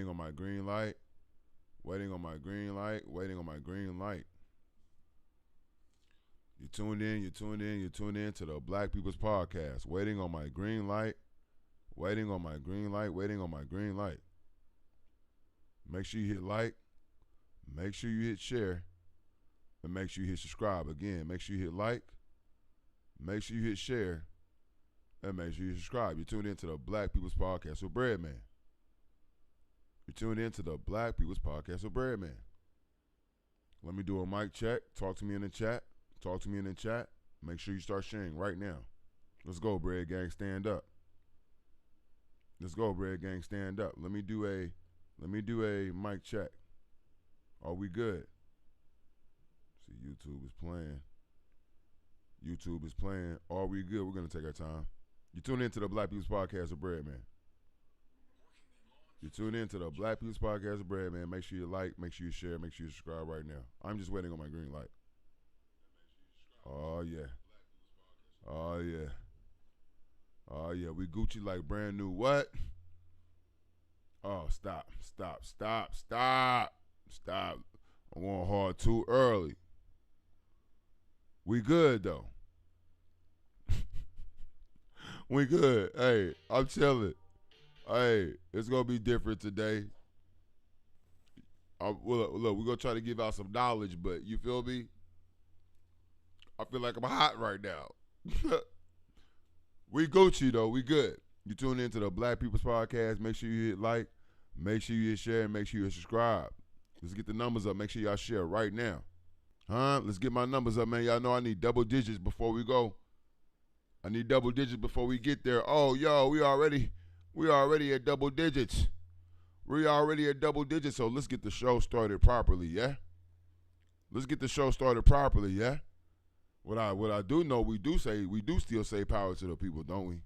Waiting on my green light. Waiting on my green light. Waiting on my green light. You tuned in to the Black People's Podcast. Waiting on my green light. Waiting on my green light. Waiting on my green light. Make sure you hit like. Make sure you hit share. And make sure you hit subscribe. Again, make sure you hit like. Make sure you hit share. And make sure you subscribe. You're tuned in to the Black People's Podcast with Breadman. You're tuned in to the Black People's Podcast with Breadman. Let me do a mic check. Talk to me in the chat. Talk to me in the chat. Make sure you start sharing right now. Let's go, Bread Gang. Stand up. Let's go, Bread Gang. Stand up. Let me do a mic check. Are we good? See, YouTube is playing. YouTube is playing. Are we good? We're gonna take our time. You tune into the Black People's Podcast with Breadman. You tune into the Black People's Podcast with Breadman. Make sure you like, make sure you share, make sure you subscribe right now. I'm just waiting on my green light. Oh yeah. Oh yeah. Oh yeah. We Gucci like brand new what? Oh, stop. I'm going hard too early. We good though. We good. Hey, I'm chilling. Hey, it's gonna be different today. Look, we're gonna try to give out some knowledge, but you feel me? I feel like I'm hot right now. We Gucci though, we good. You tune into the Black People's Podcast. Make sure you hit like, make sure you hit share, and make sure you hit subscribe. Let's get the numbers up. Make sure y'all share right now. Let's get my numbers up, man. Y'all know I need double digits before we go. I need double digits before we get there. Oh, yo, we already at double digits. We already at double digits, so let's get the show started properly, yeah? Let's get the show started properly, yeah? What I do know, we do still say power to the people, don't we?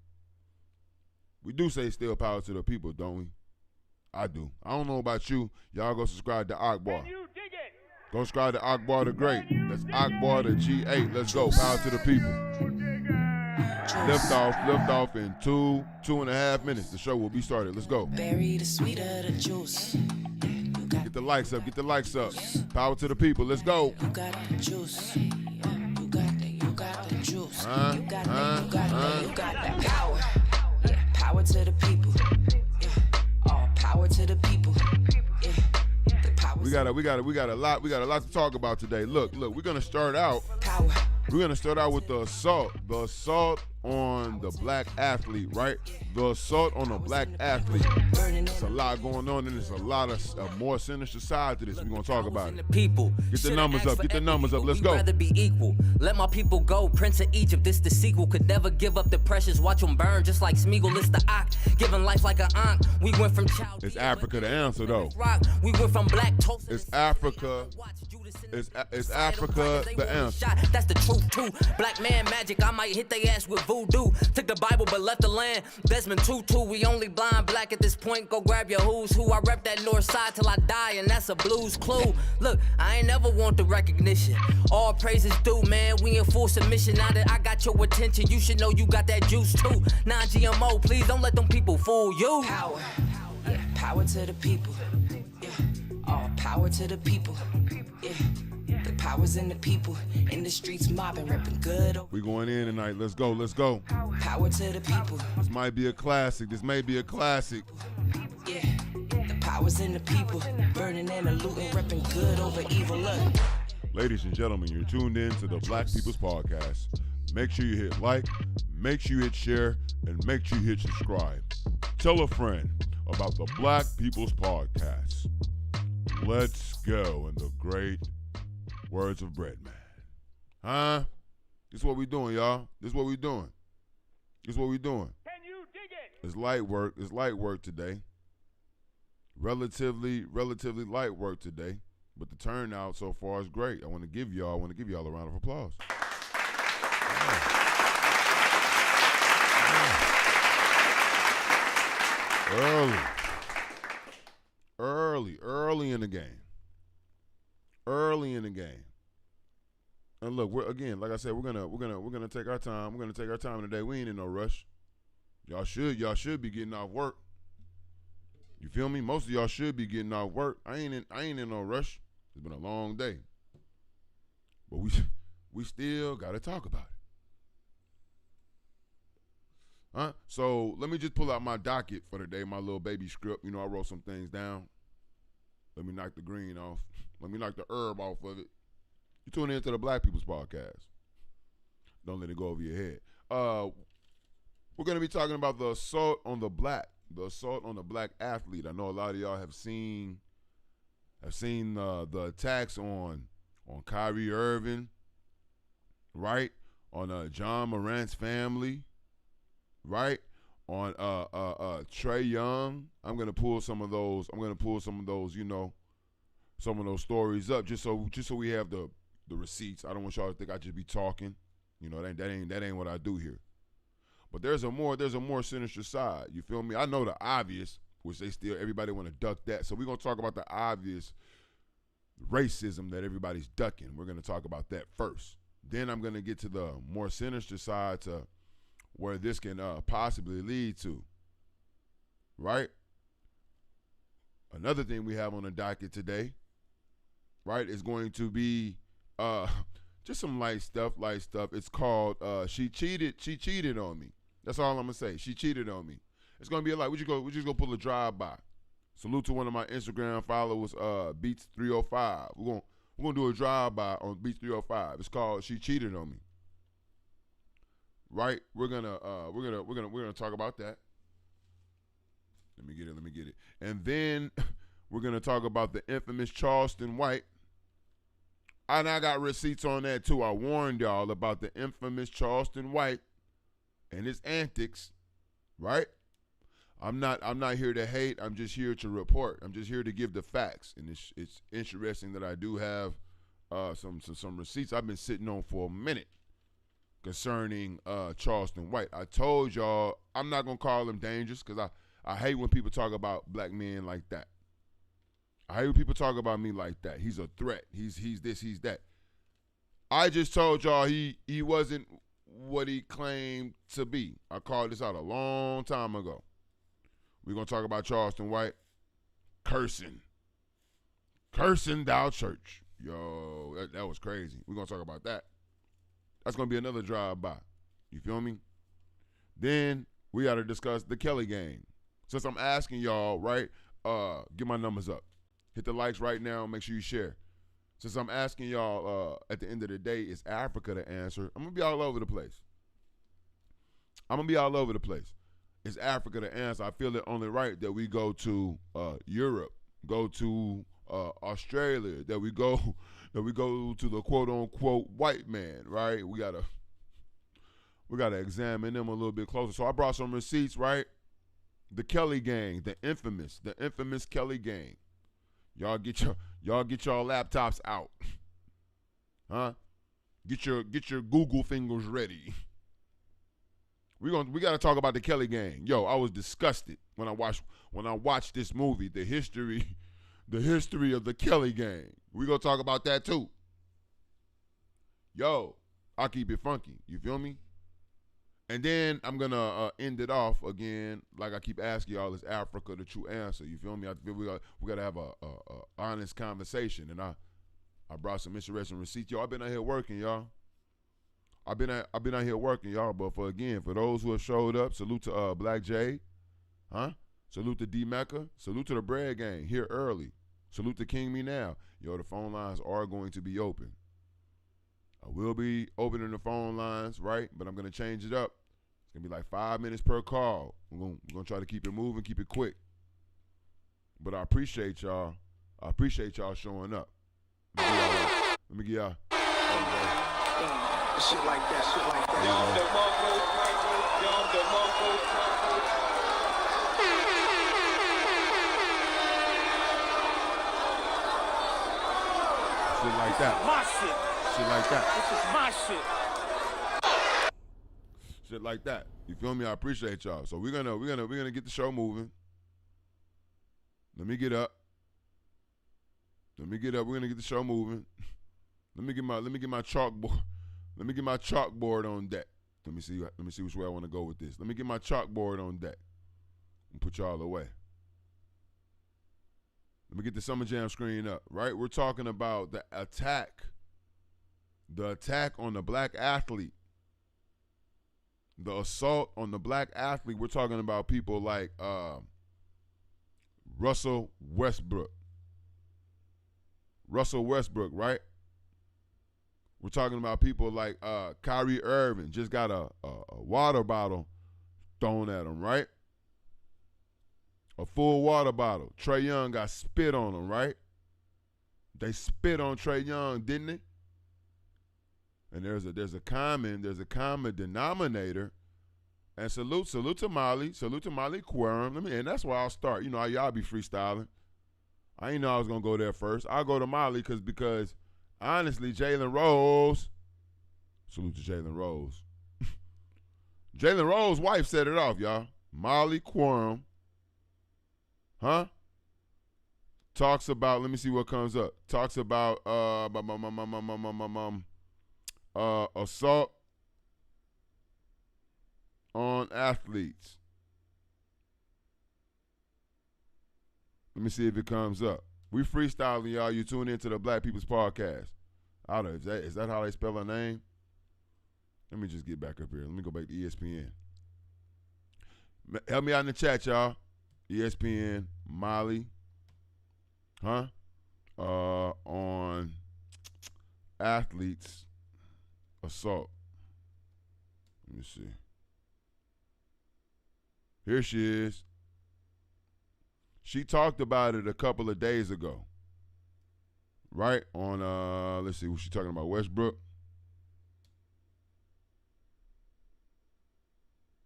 We do say still power to the people, don't we? I do. I don't know about you. Y'all go subscribe to Akbar. Go subscribe to Akbar the Great. That's Akbar the G8. Let's go. Power to the people. Lift off in 2.5 minutes. The show will be started. Let's go. Berry the sweeter the juice. Get the likes up. Get the likes up. Power to the people. Let's go. You got the juice. You got the juice. You got that power. Yeah, power to the people. Yeah, all power to the people. Yeah, the power. We got a lot to talk about today. Look, we're gonna start out. Power. We're going to start out with the assault on the black athlete, right? The assault on a black athlete. There's a lot going on, and there's a lot of more sinister side to this. We're going to talk about it. People. Get the numbers up. Get the numbers up. Let's go. Rather be equal. Let my people go. Prince of Egypt. This the sequel. Could never give up the precious. Watch them burn just like Smeagol. It's the Ock. Giving life like an Ankh. We went from child. It's Africa the answer, though. We went from black toast. It's Africa. It's Africa the answer. That's the truth too. Black man magic, I might hit they ass with voodoo. Took the Bible but left the land. Desmond Tutu, we only blind black at this point. Go grab your who's who. I rep that north side till I die, and that's a blues clue. Look, I ain't never want the recognition. All praises due, man. We in full submission. Now that I got your attention, you should know you got that juice too. Non-GMO, please don't let them people fool you. Power. Yeah, power to the people. Yeah, all power to the people. Yeah. The power's in the people, in the streets mobbing, repping good. We going in tonight. Let's go. Power to the people. This might be a classic. Yeah, the power's in the people, burning and looting, repping good over evil. Look. Ladies and gentlemen, you're tuned in to the Black People's Podcast. Make sure you hit like, make sure you hit share, and make sure you hit subscribe. Tell a friend about the Black People's Podcast. Let's go in the great words of Breadman. This is what we doing, y'all. This is what we doing. Can you dig it? It's light work. It's light work today. Relatively light work today. But the turnout so far is great. I want to give y'all a round of applause. Early in the game. And look, we're gonna take our time. We're gonna take our time today. We ain't in no rush. Y'all should be getting off work. You feel me? Most of y'all should be getting off work. I ain't in no rush. It's been a long day. But we still gotta talk about it. Huh? So let me just pull out my docket for the day, my little baby script. You know, I wrote some things down. Let me knock the green off. Let me knock the herb off of it. You tune into the Black People's Podcast. Don't let it go over your head. We're gonna be talking about the assault on the black athlete. I know a lot of y'all have seen the attacks on Kyrie Irving, right? On John Morant's family, right? On Trae Young. I'm gonna pull some of those. You know, some of those stories up just so we have the receipts. I don't want y'all to think I just be talking. You know, that ain't what I do here. But there's a more sinister side. You feel me? I know the obvious, which everybody want to duck that. So we're gonna talk about the obvious racism that everybody's ducking. We're gonna talk about that first. Then I'm gonna get to the more sinister side to where this can possibly lead to. Right? Another thing we have on the docket today, right, is going to be just some light stuff. It's called She Cheated on Me. That's all I'm gonna say. She cheated on me. It's gonna be a lot. We just go pull a drive-by. Salute to one of my Instagram followers, Beats305. We're gonna do a drive-by on Beats305. It's called She Cheated on Me. Right? We're gonna talk about that. Let me get it. And then we're gonna talk about the infamous Charleston White. And I got receipts on that too. I warned y'all about the infamous Charleston White and his antics, right? I'm not here to hate. I'm just here to report. I'm just here to give the facts. And it's interesting that I do have some receipts I've been sitting on for a minute concerning Charleston White. I told y'all I'm not gonna call him dangerous because I hate when people talk about black men like that. I hate when people talk about me like that. He's a threat. He's this, he's that. I just told y'all he wasn't what he claimed to be. I called this out a long time ago. We're going to talk about Charleston White cursing thou church. Yo, that was crazy. We're going to talk about that. That's going to be another drive-by. You feel me? Then we got to discuss the Kelly gang. Since I'm asking y'all, right, get my numbers up. Hit the likes right now. Make sure you share. Since I'm asking y'all at the end of the day, is Africa the answer? I'm going to be all over the place. Is Africa the answer? I feel it only right that we go to Europe, go to Australia, that we go to the quote unquote white man, right? We gotta examine them a little bit closer. So I brought some receipts, right? The Kelly gang, the infamous Kelly gang. Y'all get your laptops out. Huh? Get your Google fingers ready. We gotta talk about the Kelly gang. Yo, I was disgusted when I watched this movie, the history of the Kelly gang. We gonna talk about that too. Yo, I'll keep it funky. You feel me? And then I'm gonna end it off again, like I keep asking y'all, is Africa the true answer? You feel me? I feel we gotta have a honest conversation, and I brought some interesting receipts. Yo, I've been out here working, y'all. I've been out here working, y'all. But for those who have showed up, salute to Black J, huh? Salute to D Mecca. Salute to the Bread Gang here early. Salute to King Me Now. Yo, the phone lines are going to be open. I will be opening the phone lines, right? But I'm going to change it up. It's going to be like 5 minutes per call. We're going to try to keep it moving, keep it quick. But I appreciate y'all. Showing up. Let me get y'all. Shit like that. Shit like that. My shit. Shit like that. This is my shit. Shit like that. You feel me? I appreciate y'all. So we're gonna get the show moving. Let me get up. We're gonna get the show moving. Let me get my chalkboard. Let me get my chalkboard on deck. Let me see which way I want to go with this. Let me get my chalkboard on deck and put y'all away. Let me get the Summer Jam screen up, right? We're talking about the attack on the black athlete, the assault on the black athlete. We're talking about people like Russell Westbrook, right? We're talking about people like Kyrie Irving, just got a water bottle thrown at him, right? A full water bottle. Trae Young got spit on him, right? They spit on Trae Young, didn't they? And there's a common denominator. And salute to Molly Quorum. And that's where I'll start. You know how y'all be freestyling. I didn't know I was gonna go there first. I'll go to Molly because honestly, Jalen Rose. Salute to Jalen Rose. Jalen Rose's wife set it off, y'all. Molly Quorum. Huh? Talks about, let me see what comes up. Talks about assault on athletes. Let me see if it comes up. We freestyling, y'all. You tune into the Black People's Podcast. I don't know, is that how they spell her name? Let me just get back up here. Let me go back to ESPN. Help me out in the chat, y'all. ESPN, Molly, on athletes assault. Let me see. Here she is. She talked about it a couple of days ago, right? On, let's see, was she talking about Westbrook?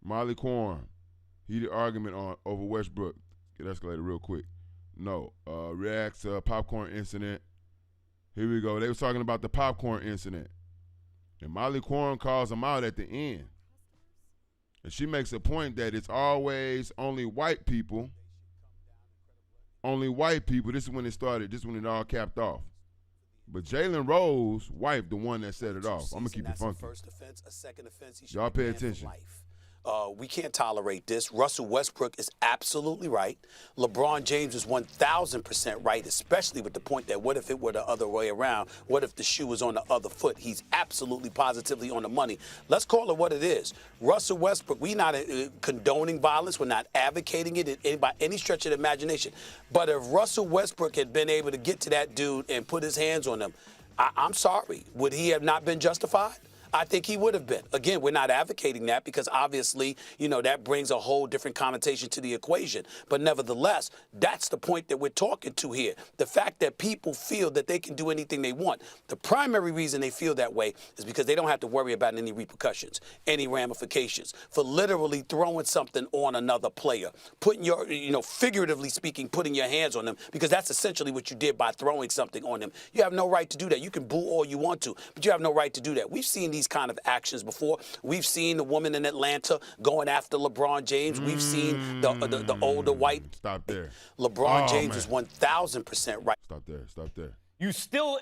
Molly Quorum. Heated argument over Westbrook. Get escalated real quick. No. Reacts to popcorn incident. Here we go. They was talking about the popcorn incident. And Molly Quorum calls them out at the end. And she makes a point that it's always only white people. Only white people. This is when it started. This is when it all capped off. But Jalen Rose's wife, the one that set it off. I'm going to keep it funky. First offense, a second offense, y'all pay attention. We can't tolerate this. Russell Westbrook is absolutely right. LeBron James is 1,000% right, especially with the point that what if it were the other way around? What if the shoe was on the other foot? He's absolutely positively on the money. Let's call it what it is. Russell Westbrook, we're not condoning violence. We're not advocating it by any stretch of the imagination. But if Russell Westbrook had been able to get to that dude and put his hands on him, I'm sorry. Would he have not been justified? I think he would have been. Again, we're not advocating that because obviously, that brings a whole different connotation to the equation. But nevertheless, that's the point that we're talking to here. The fact that people feel that they can do anything they want. The primary reason they feel that way is because they don't have to worry about any repercussions, any ramifications for literally throwing something on another player, putting your, figuratively speaking, putting your hands on them, because that's essentially what you did by throwing something on them. You have no right to do that. You can boo all you want to, but you have no right to do that. We've seen these kind of actions before. We've seen the woman in Atlanta going after LeBron James. We've seen the older white. Stop there. LeBron James is 1,000% right. Stop there. You still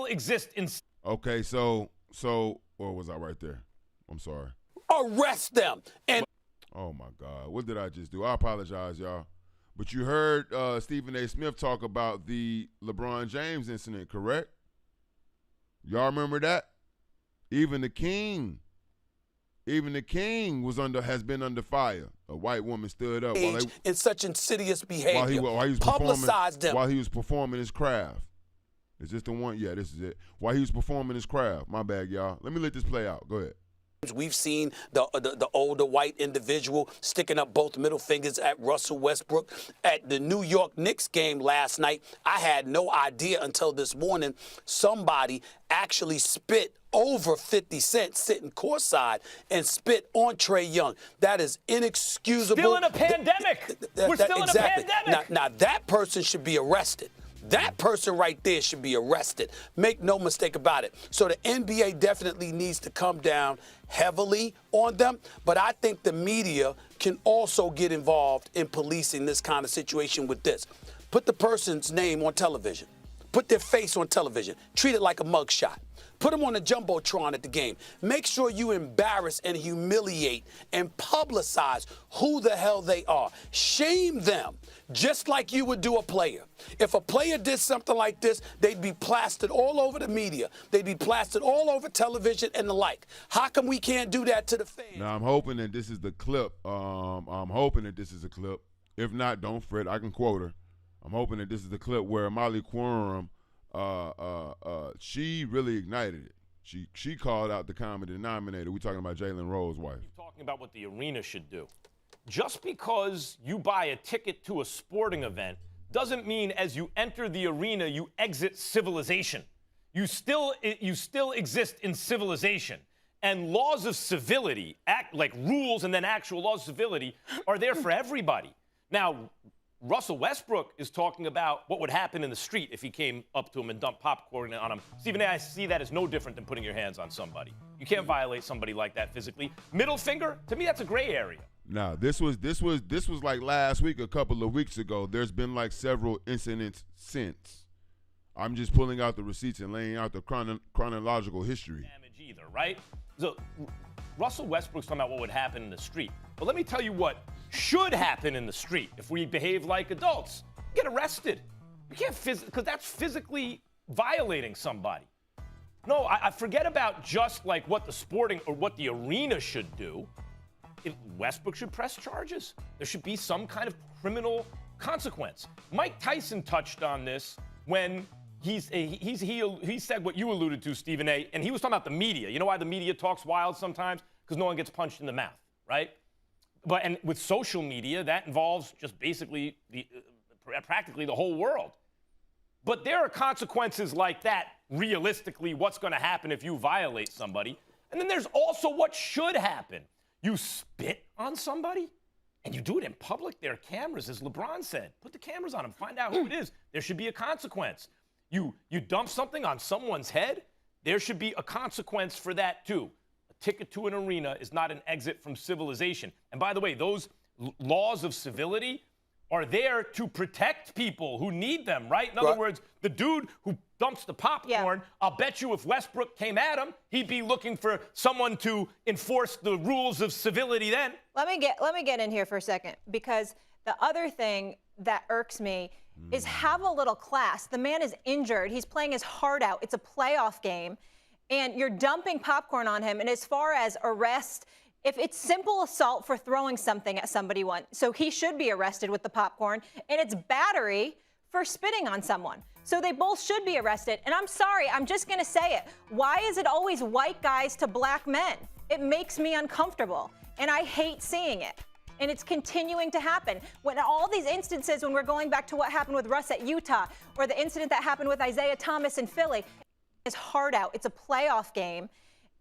exist in. Okay, so, or was I right there? I'm sorry. Arrest them. And oh my God, what did I just do? I apologize, y'all. But you heard Stephen A. Smith talk about the LeBron James incident, correct? Y'all remember that? Even the king has been under fire. A white woman stood up in such insidious behavior. While he was publicized them while he was performing his craft. Is this the one? Yeah, this is it. While he was performing his craft. My bad, y'all. Let me let this play out. Go ahead. We've seen the older white individual sticking up both middle fingers at Russell Westbrook. At the New York Knicks game last night, I had no idea until this morning somebody actually spit over 50 Cent sitting courtside and spit on Trae Young. That is inexcusable. Still in a pandemic. We're still in a pandemic. Now that person should be arrested. That person right there should be arrested. Make no mistake about it. So the NBA definitely needs to come down heavily on them. But I think the media can also get involved in policing this kind of situation with this. Put the person's name on television. Put their face on television. Treat it like a mugshot. Put them on the Jumbotron at the game. Make sure you embarrass and humiliate and publicize who the hell they are. Shame them, just like you would do a player. If a player did something like this, they'd be plastered all over the media. They'd be plastered all over television and the like. How come we can't do that to the fans? Now, I'm hoping that this is the clip. I'm hoping that this is a clip. If not, don't fret. I can quote her. I'm hoping that this is the clip where Molly Quorum, she really ignited it. She called out the common denominator. We're talking about Jalen Rose's wife. You're talking about what the arena should do. Just because you buy a ticket to a sporting event doesn't mean as you enter the arena you exit civilization. You still exist in civilization. And laws of civility, like rules and then actual laws of civility, are there for everybody. Now, Russell Westbrook is talking about what would happen in the street if he came up to him and dumped popcorn on him. Stephen A., I see that as no different than putting your hands on somebody. You can't violate somebody like that physically. Middle finger, to me, that's a gray area. Now, this was like last week, a couple of weeks ago. There's been like several incidents since. I'm just pulling out the receipts and laying out the chronological history. Damage either, right? So Russell Westbrook's talking about what would happen in the street. But let me tell you what should happen in the street if we behave like adults. Get arrested. You can't because that's physically violating somebody. No, I forget about just like what the sporting or what the arena should do. Westbrook should press charges. There should be some kind of criminal consequence. Mike Tyson touched on this when he said what you alluded to, Stephen A., and he was talking about the media. You know why the media talks wild sometimes? Because no one gets punched in the mouth, right? And with social media, that involves just basically practically the whole world. But there are consequences like that, realistically, what's going to happen if you violate somebody. And then there's also what should happen. You spit on somebody, and you do it in public. There are cameras, as LeBron said. Put the cameras on them. Find out who it is. There should be a consequence. You dump something on someone's head, there should be a consequence for that, too. A ticket to an arena is not an exit from civilization. And by the way, those laws of civility are there to protect people who need them, right? In other words, the dude who dumps the popcorn, I'll bet you if Westbrook came at him, he'd be looking for someone to enforce the rules of civility then. Let me get in here for a second, because the other thing that irks me is have a little class. The man is injured. He's playing his heart out. It's a playoff game, and you're dumping popcorn on him. And as far as arrest, if it's simple assault for throwing something at somebody once, so he should be arrested with the popcorn, and it's battery for spitting on someone. So they both should be arrested. And I'm sorry, I'm just going to say it. Why is it always white guys to black men? It makes me uncomfortable, and I hate seeing it. And it's continuing to happen. When all these instances, when we're going back to what happened with Russ at Utah, or the incident that happened with Isaiah Thomas in Philly, his heart out. It's a playoff game,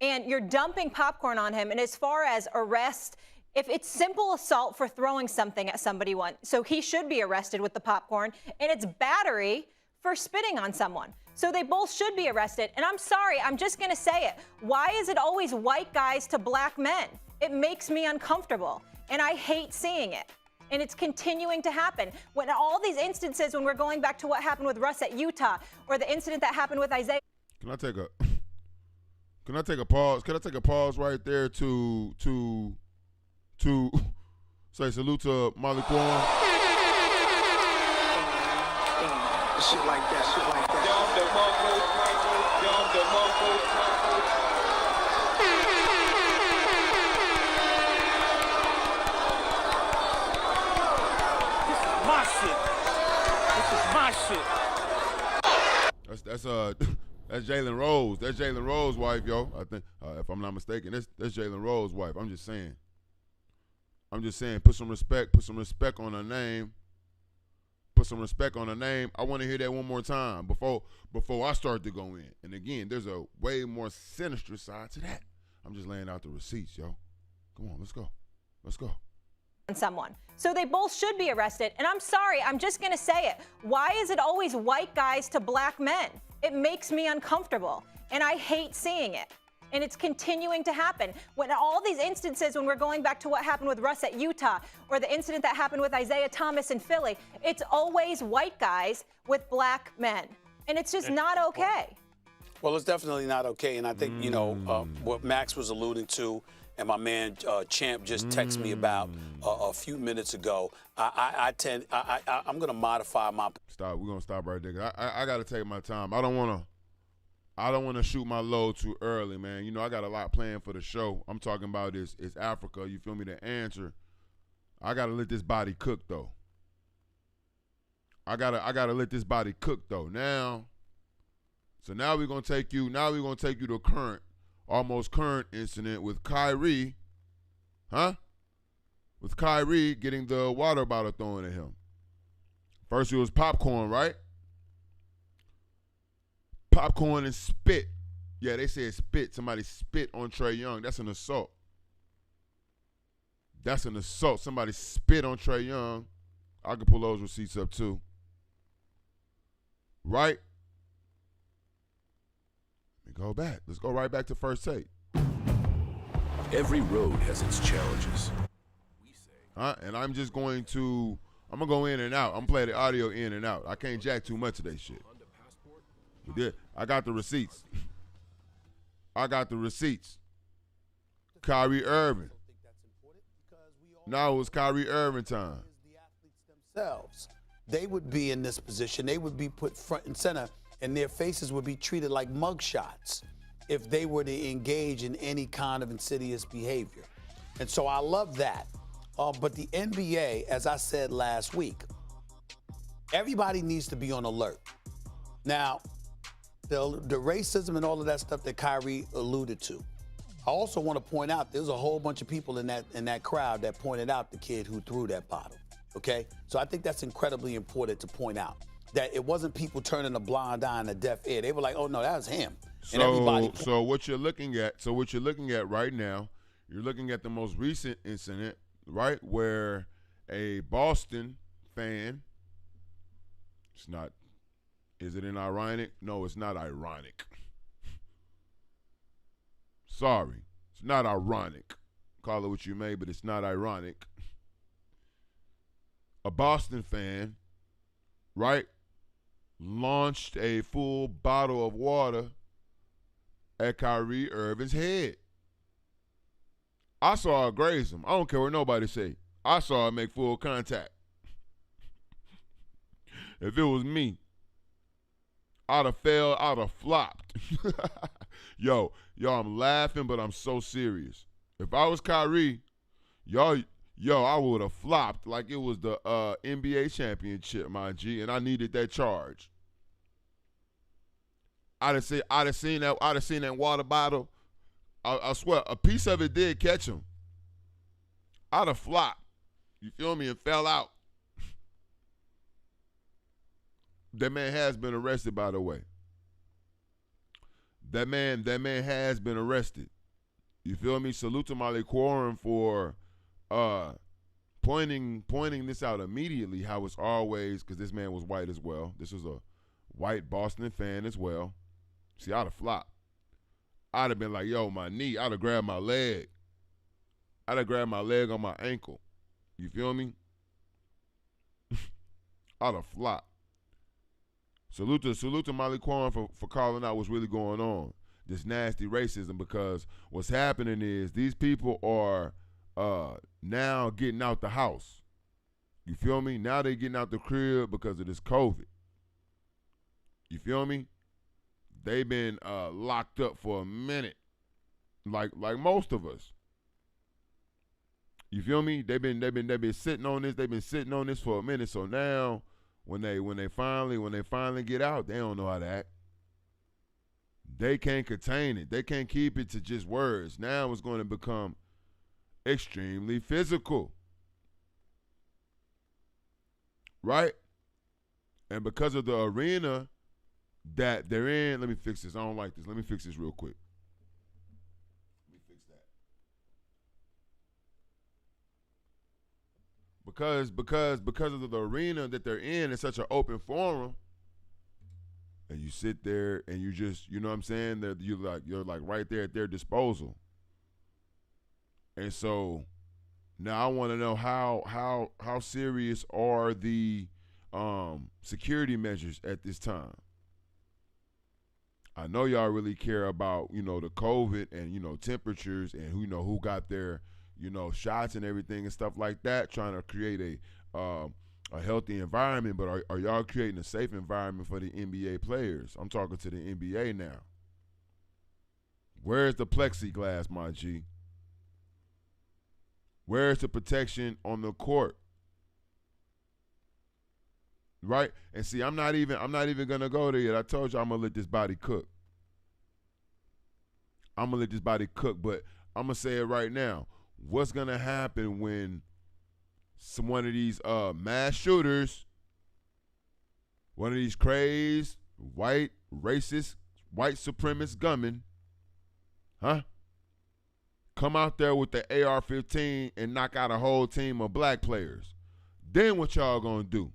and you're dumping popcorn on him. And as far as arrest, if it's simple assault for throwing something at somebody once, so he should be arrested with the popcorn, and it's battery for spitting on someone. So they both should be arrested. And I'm sorry, I'm just going to say it. Why is it always white guys to black men? It makes me uncomfortable, and I hate seeing it. And it's continuing to happen. When all these instances, when we're going back to what happened with Russ at Utah, or the incident that happened with Isaiah. Can I take a pause? Can I take a pause right there to say salute to Molly Quorum? Shit like that. That's Jalen Rose. That's Jalen Rose's wife, yo. I think, if I'm not mistaken, that's Jalen Rose's wife. I'm just saying. Put some respect on her name. Put some respect on her name. I want to hear that one more time before I start to go in. And again, there's a way more sinister side to that. I'm just laying out the receipts, yo. Come on, let's go. On someone. So they both should be arrested. And I'm sorry, I'm just going to say it. Why is it always white guys to black men? It makes me uncomfortable, and I hate seeing it. And it's continuing to happen. When all these instances, when we're going back to what happened with Russ at Utah, or the incident that happened with Isaiah Thomas in Philly, it's always white guys with black men. And it's just not okay. Well, it's definitely not okay. And I think, what Max was alluding to, and my man Champ just texted me about a few minutes ago, I'm going to modify my... Stop. We're going to stop right there. I got to take my time. I don't want to shoot my load too early, man. You know, I got a lot planned for the show. I'm talking about is Africa. You feel me? The answer. I got to let this body cook, though. I gotta let this body cook, though. Now we're going to take you to current, almost current incident with Kyrie. With Kyrie getting the water bottle thrown at him. First it was popcorn, right? Popcorn and spit. Yeah, they said spit. Somebody spit on Trae Young. That's an assault. Somebody spit on Trae Young. I can pull those receipts up too. Right? Let me go back. Let's go right back to first take. Every road has its challenges. And I'm going to go in and out. I'm playing the audio in and out. I can't jack too much of that shit. I got the receipts. Kyrie Irving. Now it was Kyrie Irving time. The athletes themselves, they would be in this position. They would be put front and center, and their faces would be treated like mugshots if they were to engage in any kind of insidious behavior. And so I love that. But the NBA, as I said last week, everybody needs to be on alert. Now, the racism and all of that stuff that Kyrie alluded to. I also want to point out there's a whole bunch of people in that crowd that pointed out the kid who threw that bottle. Okay? So I think that's incredibly important to point out. That it wasn't people turning a blind eye and a deaf ear. They were like, oh no, that was him. And everybody. So what you're looking at right now, you're looking at the most recent incident, right, where a Boston fan, is it ironic? No, it's not ironic. Sorry, it's not ironic. Call it what you may, but it's not ironic. A Boston fan, right, launched a full bottle of water at Kyrie Irving's head. I saw it graze him. I don't care what nobody say. I saw it make full contact. If it was me, I'd have fell, I'd have flopped. Yo, I'm laughing, but I'm so serious. If I was Kyrie, I would have flopped like it was the NBA championship, my G, and I needed that charge. I'd have seen that water bottle. I swear, a piece of it did catch him. I'd have flopped. You feel me? And fell out. That man has been arrested, by the way. That man has been arrested. You feel me? Salute to Molly Quarren for pointing this out immediately, how it's always, because this man was white as well. This was a white Boston fan as well. See, I'd have flopped. I'd have been like, yo, my knee. I'd have grabbed my leg. I'd have grabbed my leg on my ankle. You feel me? I'd have flopped. Salute to Molly Quarren for calling out what's really going on. This nasty racism, because what's happening is these people are now getting out the house. You feel me? Now they getting out the crib because of this COVID. You feel me? They've been locked up for a minute, like most of us. You feel me? They've been sitting on this. They've been sitting on this for a minute. So now, when they finally get out, they don't know how to act. They can't contain it. They can't keep it to just words. Now it's going to become extremely physical, right? And because of the arena that they're in, let me fix this. I don't like this. Let me fix this real quick. Let me fix that. Because of the arena that they're in, it's such an open forum, and you sit there and you just, you know what I'm saying? That you're like right there at their disposal. And so now I want to know how serious are the security measures at this time? I know y'all really care about, the COVID and, temperatures and who got their, shots and everything and stuff like that, trying to create a healthy environment. But are y'all creating a safe environment for the NBA players? I'm talking to the NBA now. Where's the plexiglass, my G? Where's the protection on the court? Right? And see, I'm not even gonna go there yet. I told you I'm gonna let this body cook. But I'm gonna say it right now. What's gonna happen when one of these mass shooters, one of these crazed, white, racist, white supremacist gunmen, come out there with the AR-15 and knock out a whole team of black players? Then what y'all gonna do?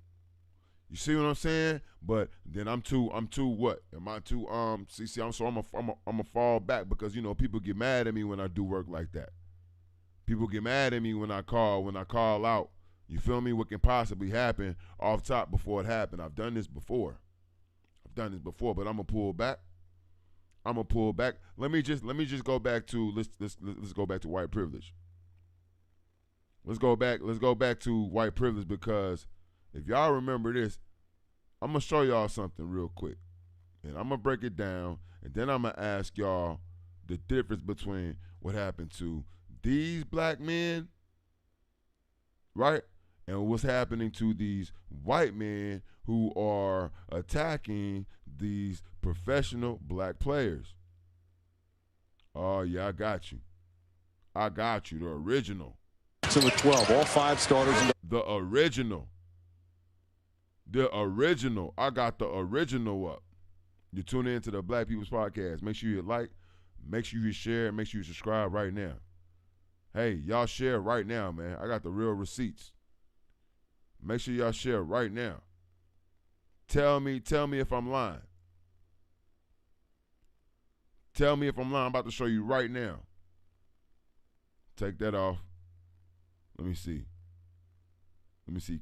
You see what I'm saying? But then I'm too what? Am I too I'm a fall back because people get mad at me when I do work like that. People get mad at me when I call out. You feel me? What can possibly happen off top before it happened. I've done this before, but I'm gonna pull back. Let me just go back to let's go back to white privilege. Let's go back to white privilege, because if y'all remember this, I'm going to show y'all something real quick. And I'm going to break it down, and then I'm going to ask y'all the difference between what happened to these black men, right, and what's happening to these white men who are attacking these professional black players. Oh, yeah, I got you. The original. So with 12, all 5 starters. The original. I got the original up. You tune in to the Black People's Podcast. Make sure you like, make sure you share, make sure you subscribe right now. Hey, y'all share right now, man. I got the real receipts. Make sure y'all share right now. Tell me if I'm lying. Tell me if I'm lying. I'm about to show you right now. Take that off. Let me see.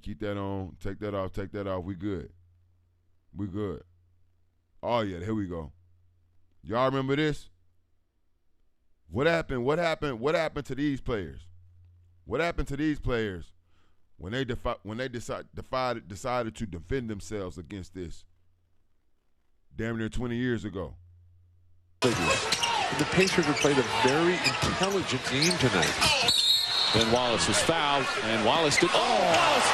Keep that on. Take that off. We good. Oh, yeah, here we go. Y'all remember this? What happened to these players? What happened to these players when they decided to defend themselves against this damn near 20 years ago? The Pacers have played a very intelligent game tonight. Then Wallace is fouled, and Wallace Wallace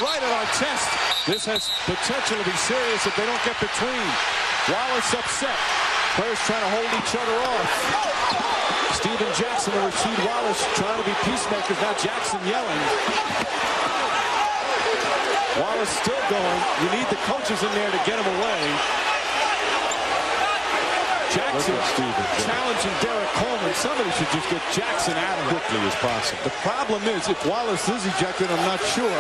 right at our chest. This has potential to be serious if they don't get between. Wallace upset. Players trying to hold each other off. Steven Jackson and Rasheed Wallace trying to be peacemakers. Now Jackson yelling. Wallace still going. You need the coaches in there to get him away. Jackson challenging Derek Coleman. Somebody should just get Jackson out as quickly as possible. The problem is, if Wallace is ejected, I'm not sure.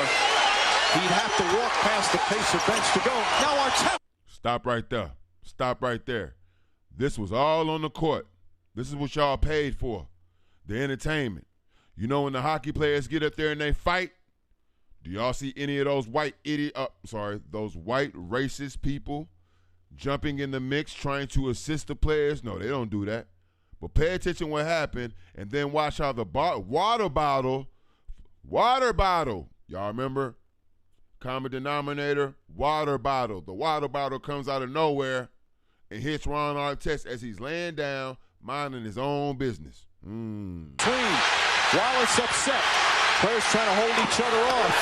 He'd have to walk past the Pacer bench to go. Now Arteta. Stop right there. This was all on the court. This is what y'all paid for, the entertainment. You know when the hockey players get up there and they fight, do y'all see any of those those white racist people jumping in the mix trying to assist the players? No, they don't do that. But pay attention what happened, and then watch how the water bottle, y'all remember? Common denominator, water bottle. The water bottle comes out of nowhere and hits Ron Artest as he's laying down, minding his own business. Clean. Wallace upset. Players trying to hold each other off.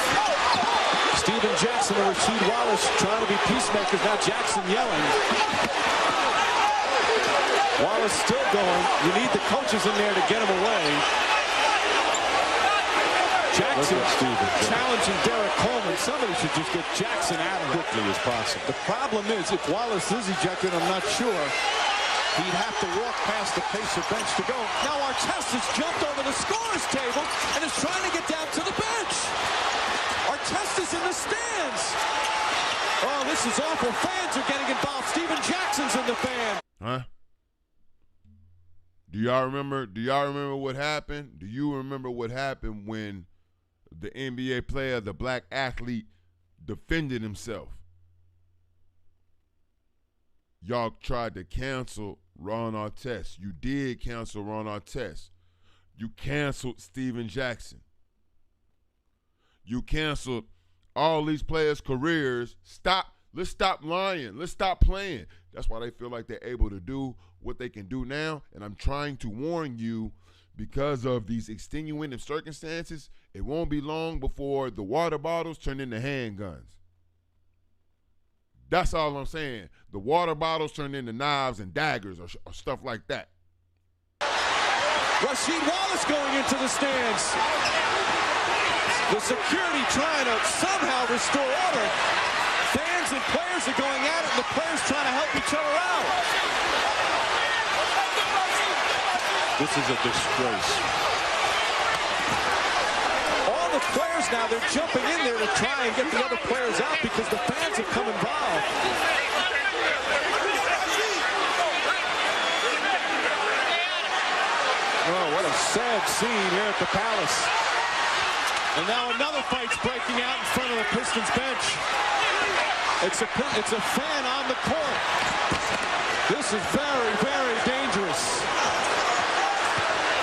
Steven Jackson and Rasheed Wallace trying to be peacemakers. Now Jackson yelling. Wallace still going. You need the coaches in there to get him away. Jackson challenging Derek Coleman. Somebody should just get Jackson out as quickly as possible. The problem is, if Wallace is ejected, I'm not sure. He'd have to walk past the Pacer bench to go. Now Artest has jumped over the scorer's table and is trying to get down to the bench. Artest is in the stands. Oh, this is awful. Fans are getting involved. Steven Jackson's in the fan. Huh? Do y'all remember what happened? Do you remember what happened when the NBA player, the black athlete, defended himself? y'all tried to cancel Ron Artest. You did cancel Ron Artest. You canceled Steven Jackson. You canceled all these players' careers. Let's stop lying. Let's stop playing. That's why they feel like they're able to do what they can do now. And I'm trying to warn you, because of these extenuating circumstances, it won't be long before the water bottles turn into handguns. That's all I'm saying. The water bottles turn into knives and daggers or stuff like that. Rasheed Wallace going into the stands. The security trying to somehow restore order. Fans and players are going at it, and the players trying to help each other out. This is a disgrace. All the players now, they're jumping in there to try and get the other players out because the fans have come involved. Oh, what a sad scene here at the Palace. And now another fight's breaking out in front of the Pistons bench. It's a fan on the court. This is very, very dangerous.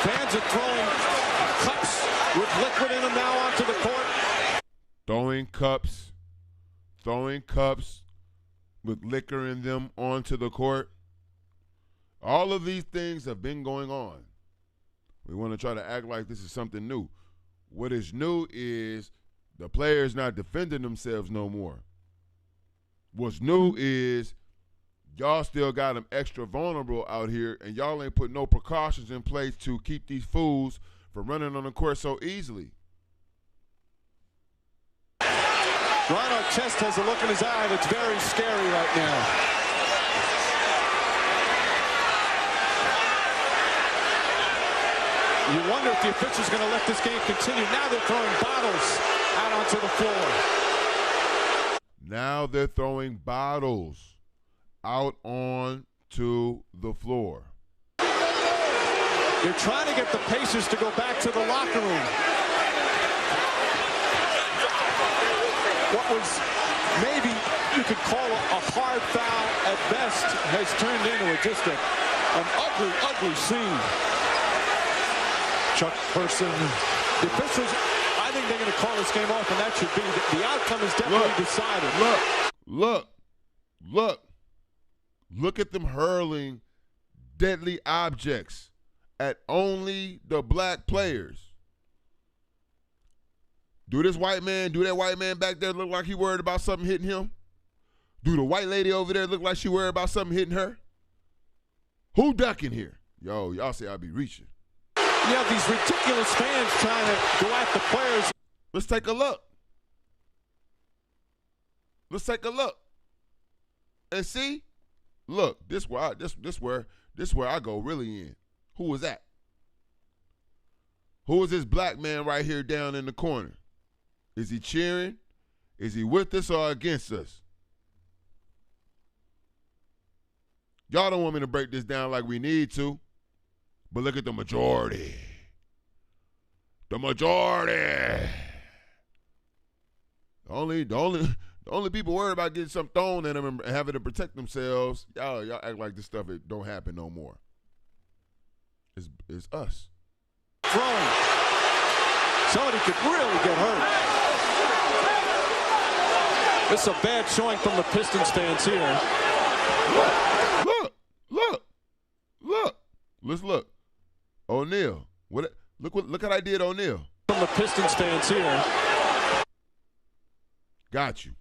Fans are throwing cups with liquid in them now onto the court. Throwing cups with liquor in them onto the court. All of these things have been going on. We want to try to act like this is something new. What is new is the players not defending themselves no more. What's new is y'all still got them extra vulnerable out here, and y'all ain't put no precautions in place to keep these fools from running on the court so easily. Ron Artest has a look in his eye that's very scary right now. You wonder if the official's going to let this game continue. Now they're throwing bottles out onto the floor. Now they're throwing bottles out onto the floor. They're trying to get the Pacers to go back to the locker room. What was maybe you could call a hard foul at best has turned into just an ugly, ugly scene. Chuck Person, the officials, I think they're going to call this game off, and that should be the outcome is definitely decided. Look at them hurling deadly objects at only the black players. Do that white man back there look like he worried about something hitting him? Do the white lady over there look like she worried about something hitting her? Who ducking here? Yo, y'all say I be reaching. You have these ridiculous fans trying to go at the players. Let's take a look. And see? Look, this where I go really in. Who was that? Who is this black man right here down in the corner? Is he cheering? Is he with us or against us? Y'all don't want me to break this down like we need to, but look at the majority. The majority. The only people worried about getting something thrown at them and having to protect themselves, y'all act like this stuff it don't happen no more. It's us. Throwing. Somebody could really get hurt. It's a bad showing from the Pistons fans here. Look. Let's look. O'Neal. Look what I did, O'Neal. From the Pistons fans here. Got you.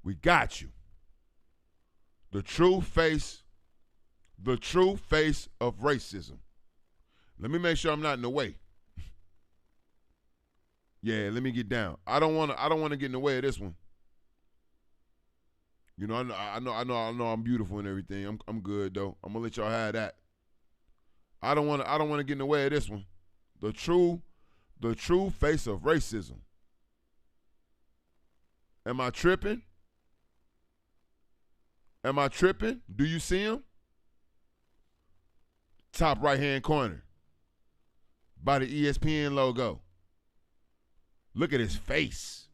We got you. The true face of racism. Let me make sure I'm not in the way. Yeah, let me get down. I don't want to get in the way of this one. You know, I know I'm beautiful and everything. I'm good though. I'm gonna let y'all have that. I don't want to get in the way of this one. The true face of racism. Am I tripping? Do you see him? Top right-hand corner. By the ESPN logo. Look at his face.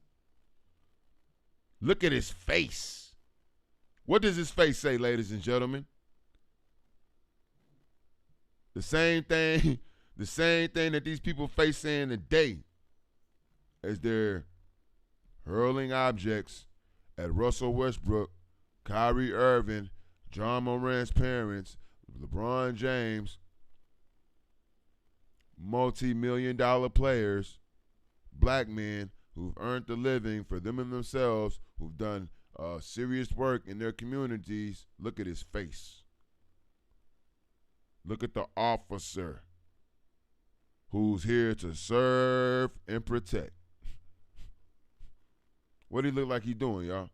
What does his face say, ladies and gentlemen? The same thing that these people face saying today as they're hurling objects at Russell Westbrook, Kyrie Irving, John Morant's parents, LeBron James, multi-million-dollar players, black men who've earned a living for them and themselves, who've done serious work in their communities. Look at his face. Look at the officer who's here to serve and protect. What do he look like he's doing, y'all?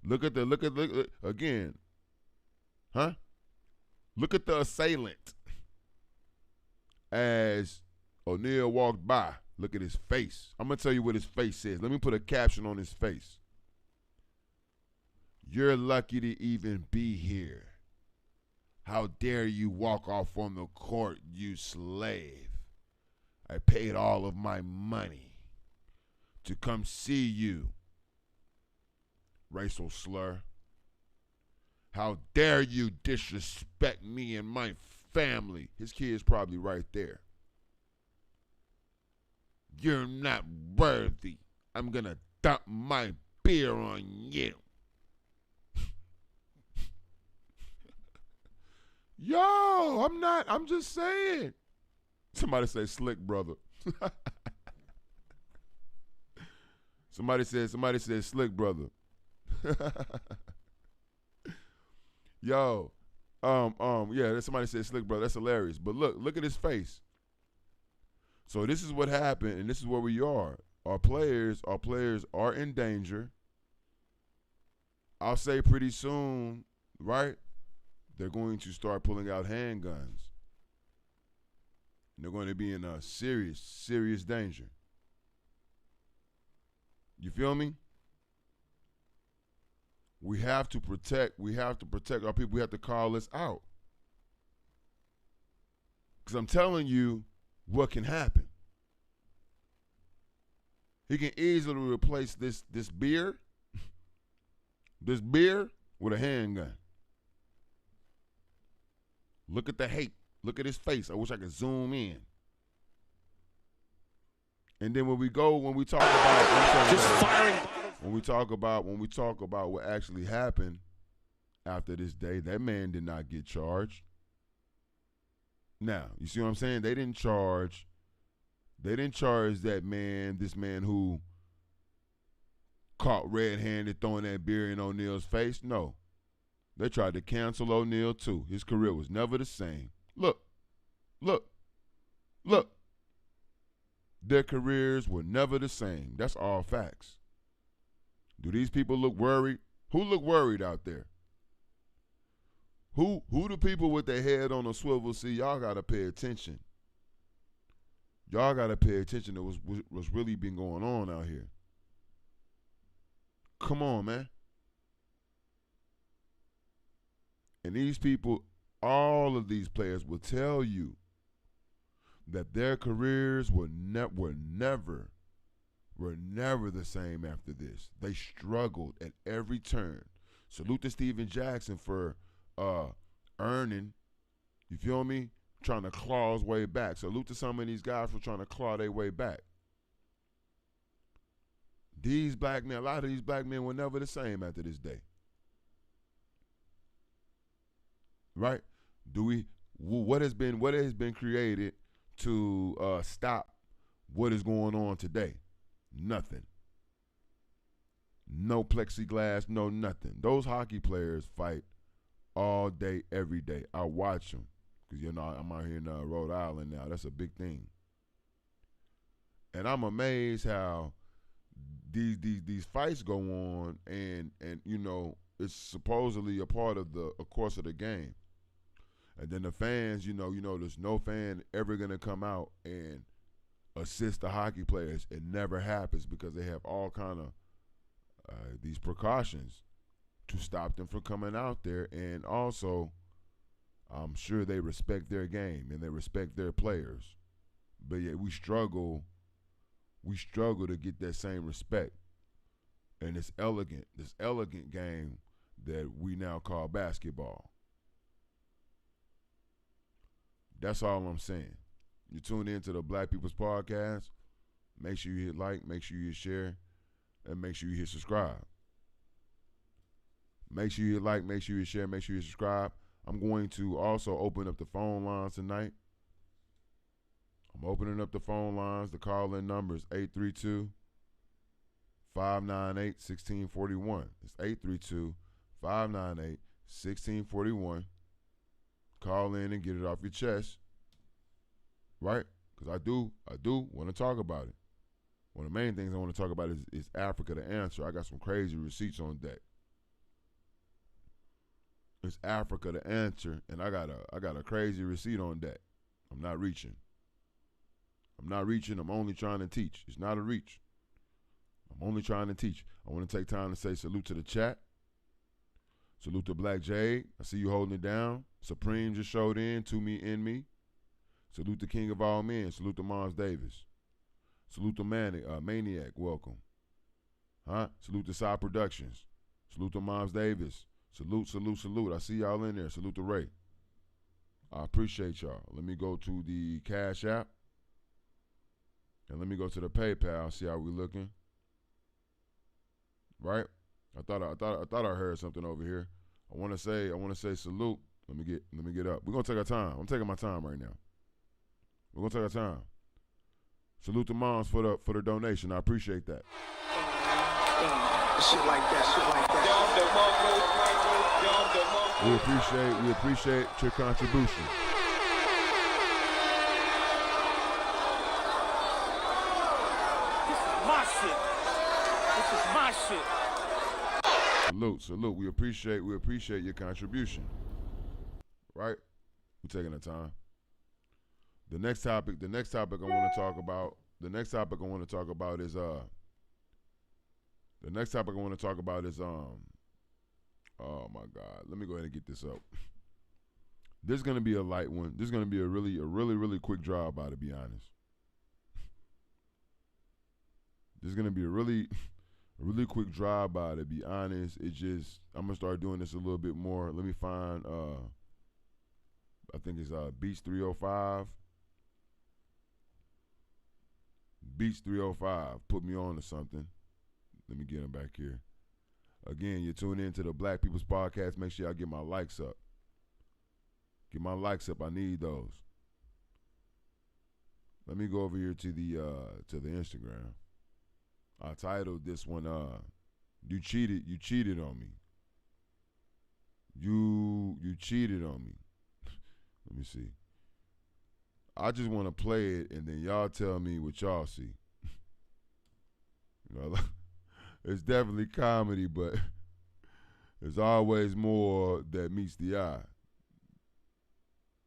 Look again. Huh? Look at the assailant as O'Neal walked by. Look at his face. I'm going to tell you what his face says. Let me put a caption on his face. You're lucky to even be here. How dare you walk off on the court, you slave. I paid all of my money to come see you. Racial slur. How dare you disrespect me and my family. His kid's probably right there. You're not worthy. I'm going to dump my beer on you. Yo, I'm just saying. Somebody say slick brother. Somebody said slick brother. Yo, yeah, somebody said slick brother. That's hilarious. But look at his face. So this is what happened, and this is where we are. Our players are in danger. I'll say pretty soon, right? They're going to start pulling out handguns. And they're going to be in a serious, serious danger. You feel me? We have to protect our people. We have to call this out. Because I'm telling you what can happen. He can easily replace this beer with a handgun. Look at the hate. Look at his face. I wish I could zoom in. And then when we talk about just firing. When we talk about what actually happened after this day, that man did not get charged. Now, you see what I'm saying? They didn't charge this man who caught red-handed throwing that beer in O'Neal's face. No. They tried to cancel O'Neal too. His career was never the same. Look. Their careers were never the same. That's all facts. Do these people look worried? Who look worried out there? Who the people with their head on a swivel see? Y'all got to pay attention. Y'all got to pay attention to what's really been going on out here. Come on, man. And these people, all of these players will tell you that their careers were never the same after this. They struggled at every turn. Salute to Steven Jackson for earning, you feel me, trying to claw his way back. Salute to some of these guys for trying to claw their way back. A lot of these black men were never the same after this day. Right? What has been created to stop what is going on today? Nothing. No plexiglass, no nothing. Those hockey players fight all day, every day. I watch them because I'm out here in Rhode Island now. That's a big thing. And I'm amazed how these fights go on, and it's supposedly a part of the course of the game. And then the fans, there's no fan ever gonna come out and assist the hockey players. It never happens because they have all kind of these precautions to stop them from coming out there. And also, I'm sure they respect their game and they respect their players. But yet we struggle to get that same respect. And this elegant game that we now call basketball. That's all I'm saying. You tuned in to the Black People's Podcast. Make sure you hit like, make sure you hit share, and make sure you hit subscribe. Make sure you hit like, make sure you hit share, make sure you hit subscribe. I'm going to also open up the phone lines tonight. I'm opening up the phone lines. The call-in number is 832-598-1641. It's 832-598-1641. Call in and get it off your chest, right? Because I do want to talk about it. One of the main things I want to talk about is Africa the Answer. I got some crazy receipts on deck. It's Africa the Answer, and I got a crazy receipt on deck. I'm not reaching. I'm only trying to teach. It's not a reach. I'm only trying to teach. I want to take time to say salute to the chat. Salute to Black Jade. I see you holding it down. Supreme just showed in. To me, in me. Salute the King of all men. Salute to Mons Davis. Salute to Maniac. Welcome. Salute to Side Productions. Salute to Mons Davis. Salute. I see y'all in there. Salute to Ray. I appreciate y'all. Let me go to the Cash App. And let me go to the PayPal. See how we looking. Right? I thought I heard something over here. I want to say salute. Let me get up. We're gonna take our time. I'm taking my time right now. We're gonna take our time. Salute to Moms for the donation. I appreciate that. Shit like that. We appreciate your contribution. This is my shit. Salute. We appreciate your contribution. Right? We're taking the time. The next topic I want to talk about is oh my God. Let me go ahead and get this up. This is gonna be a light one. This is gonna be a really quick drive-by, to be honest. This is gonna be a really quick drive-by, to be honest. It's just I'm gonna start doing this a little bit more. Let me find I think it's Beats 305. Beats 305 put me on to something. Let me get him back here. Again, you're tuning in to the Black People's Podcast. Make sure y'all get my likes up. Get my likes up. I need those. Let me go over here to the Instagram. I titled this one You cheated on me. You cheated on me. Let me see. I just want to play it, and then y'all tell me what y'all see. You know, it's definitely comedy, but there's always more that meets the eye.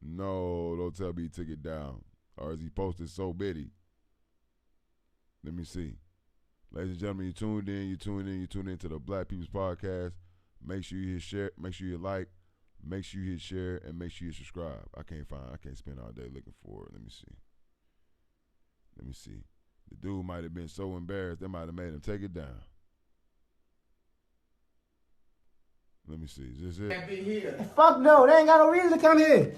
No, don't tell me he took it down. Or is he posted so bitty? Let me see. Ladies and gentlemen, you tuned in to the Black People's Podcast. Make sure you hit share, make sure you like, make sure you hit share, and make sure you subscribe. I can't spend all day looking for it. Let me see. The dude might have been so embarrassed, they might have made him take it down. Let me see. Is this it? Fuck no, they ain't got no reason to come here.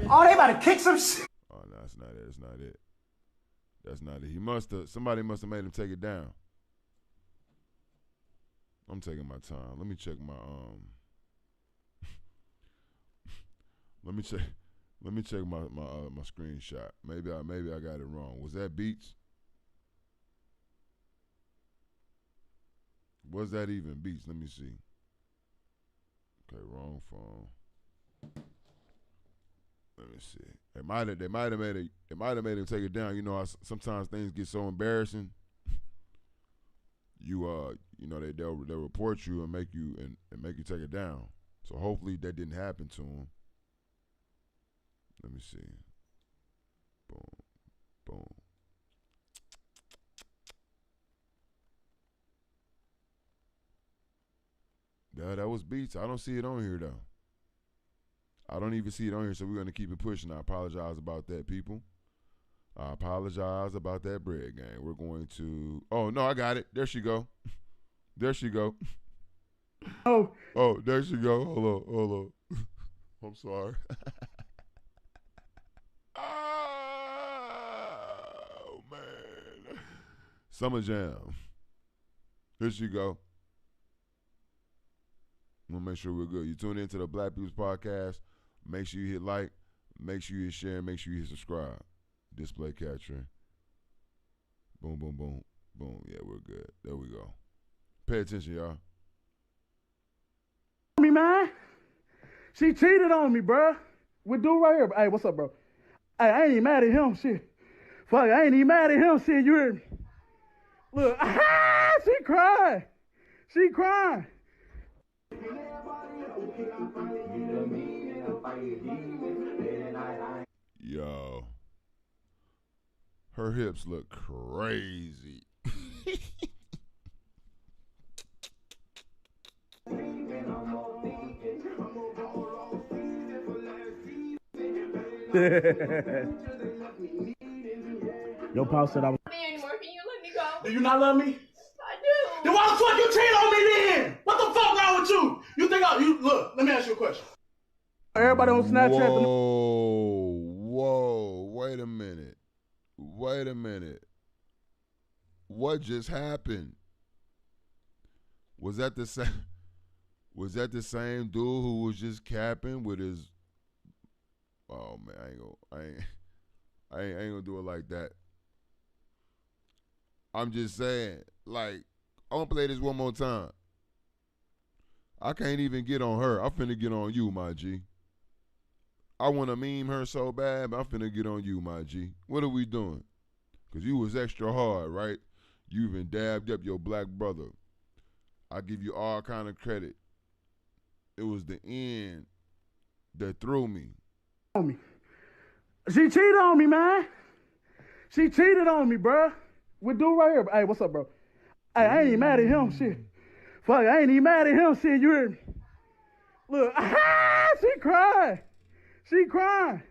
Oh, they about to kick some shit. Oh, no, that's not it. That's not it. Somebody must have made him take it down. I'm taking my time. Let me check my Let me check my screenshot. Maybe I got it wrong. Was that Beats? Was that even Beats? Let me see. Okay, wrong phone. Let me see. They might have made him take it down. You know, sometimes things get so embarrassing. They'll report you and make you take it down. So hopefully that didn't happen to him. Let me see. Boom. Yeah, that was Beats. I don't see it on here though. I don't even see it on here, so we're gonna keep it pushing. I apologize about that, people. I apologize about that bread gang. We're going to. Oh no, I got it. There she go. Oh, there she go. Hold on. I'm sorry. Oh, man. Summer Jam. Here she go. I'm going to make sure we're good. You tune into the Black People's Podcast. Make sure you hit like. Make sure you hit share. Make sure you hit subscribe. Display capturing. Boom, boom, boom. Boom. Yeah, we're good. There we go. Pay attention, y'all. Me, man. She cheated on me, bro. With dude right here. Hey, what's up, bro? Hey, I ain't even mad at him, shit. Fuck, I ain't even mad at him, shit. You heard me? Look, she crying. She crying. Yo. Her hips look crazy. Your pop said I was. Not anymore. Can you let me go? Do you not love me? I do. Then why the fuck you cheat on me then? What the fuck wrong with you? You think you look? Let me ask you a question. Everybody on Snapchat. Whoa, wait a minute. What just happened? Was that the same dude who was just capping with his? Oh man, I ain't gonna do it like that. I'm just saying, like, I'm gonna play this one more time. I can't even get on her. I'm finna get on you, my G. I wanna meme her so bad, but I'm finna get on you, my G. What are we doing? Cause you was extra hard, right? You even dabbed up your black brother. I give you all kind of credit. It was the end that threw me. She cheated on me, man. She cheated on me, bro. With dude right here. Hey, what's up, bro? Hey, I ain't even mad at him, shit. Fuck, I ain't even mad at him, shit. You heard me? Look, she crying. She crying.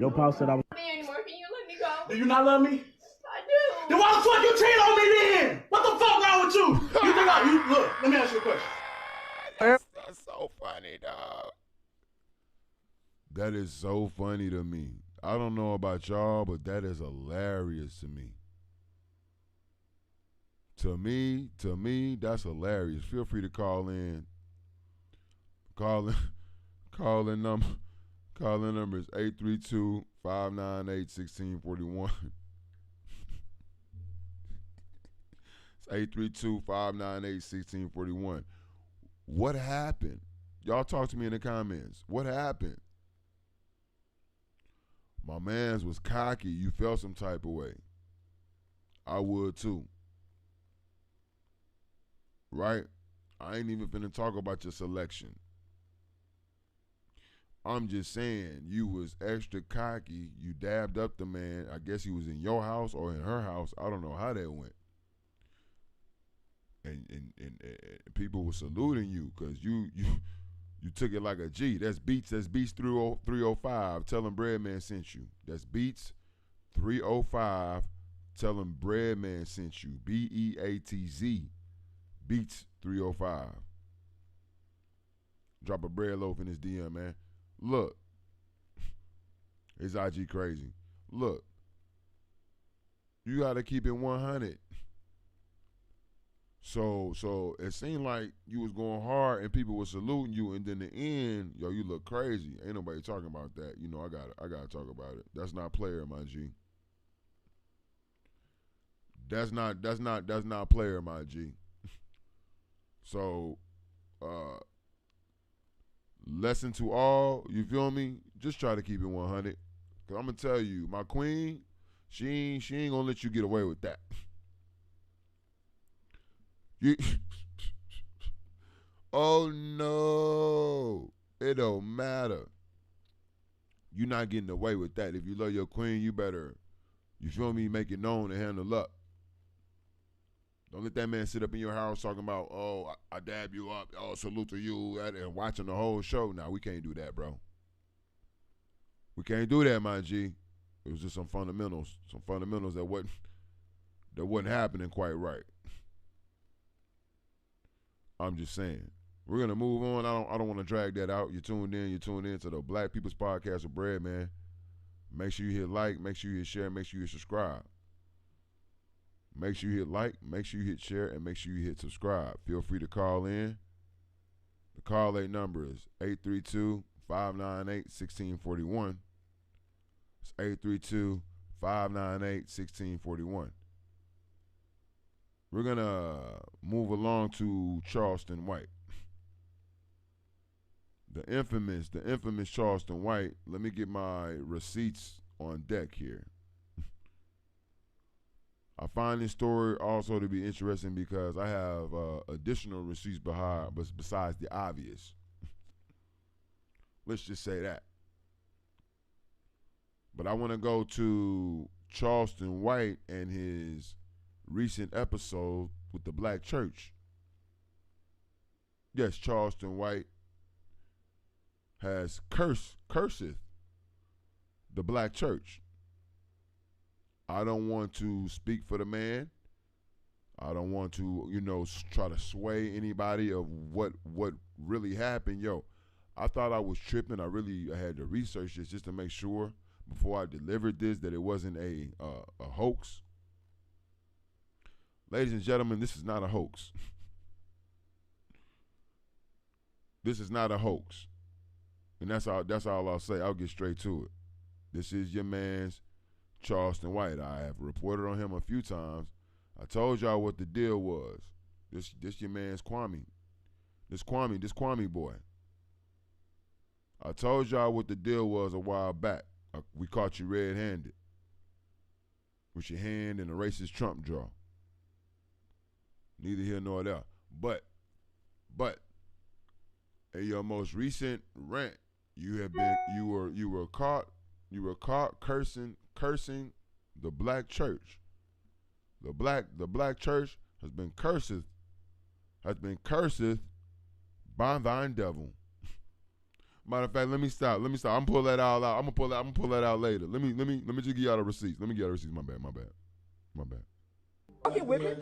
Your pop said I was. Not anymore. Can you let me go? Do you not love me? I do. Then why the fuck you cheat on me then? What the fuck wrong with you? You think you look? Let me ask you a question. That's so funny, dog. That is so funny to me. I don't know about y'all, but that is hilarious to me. To me, that's hilarious. Feel free to call in. Calling number is 832-598-1641. It's 832-598-1641. What happened? Y'all talk to me in the comments. What happened? My mans was cocky. You felt some type of way. I would too. Right? I ain't even finna talk about your selection. I'm just saying, you was extra cocky. You dabbed up the man. I guess he was in your house or in her house. I don't know how that went. And people were saluting you because you took it like a G. That's Beats 305. Tell him Breadman sent you. That's Beats 305. Tell him Breadman sent you. BEATZ. Beats 305. Drop a bread loaf in his DM, man. Look. His IG crazy. Look. You got to keep it 100. So it seemed like you was going hard and people were saluting you, and then the end, yo, you look crazy. Ain't nobody talking about that. You know, I gotta talk about it. That's not player, my G. That's not player, my G. So, lesson to all, you feel me? Just try to keep it 100. Cause I'm gonna tell you, my queen, she ain't gonna let you get away with that. Oh no, it don't matter. You're not getting away with that. If you love your queen, you better, you feel me, make it known and handle up. Don't let that man sit up in your house talking about, oh, I dab you up, oh, salute to you, and watching the whole show. Nah, we can't do that, bro. We can't do that, my G. It was just some fundamentals that wasn't happening quite right. I'm just saying. We're gonna move on. I don't want to drag that out. You tuned in to the Black People's Podcast with Breadman. Make sure you hit like, make sure you hit share, make sure you hit subscribe. Make sure you hit like, make sure you hit share, and make sure you hit subscribe. Feel free to call in. The call in number is 832-598-1641. It's 832-598-1641. We're going to move along to Charleston White. The infamous Charleston White. Let me get my receipts on deck here. I find this story also to be interesting because I have additional receipts besides the obvious. Let's just say that. But I want to go to Charleston White and his recent episode with the black church. Yes, Charleston White has curseth the black church. I don't want to speak for the man. I don't want to, try to sway anybody of what really happened. Yo, I thought I was tripping. I had to research this just to make sure before I delivered this that it wasn't a hoax. Ladies and gentlemen, this is not a hoax. This is not a hoax. And that's all I'll say. I'll get straight to it. This is your man's Charleston White. I have reported on him a few times. I told y'all what the deal was. This your man's Kwame. This Kwame boy. I told y'all what the deal was a while back. We caught you red-handed with your hand in a racist Trump draw. Neither here nor there. But in your most recent rant, you were caught cursing the black church. The black church has been cursed by thine devil. Matter of fact, let me stop. I'm gonna pull that all out. I'm gonna pull that out later. Let me just give y'all the receipts. My bad. Fucking with me.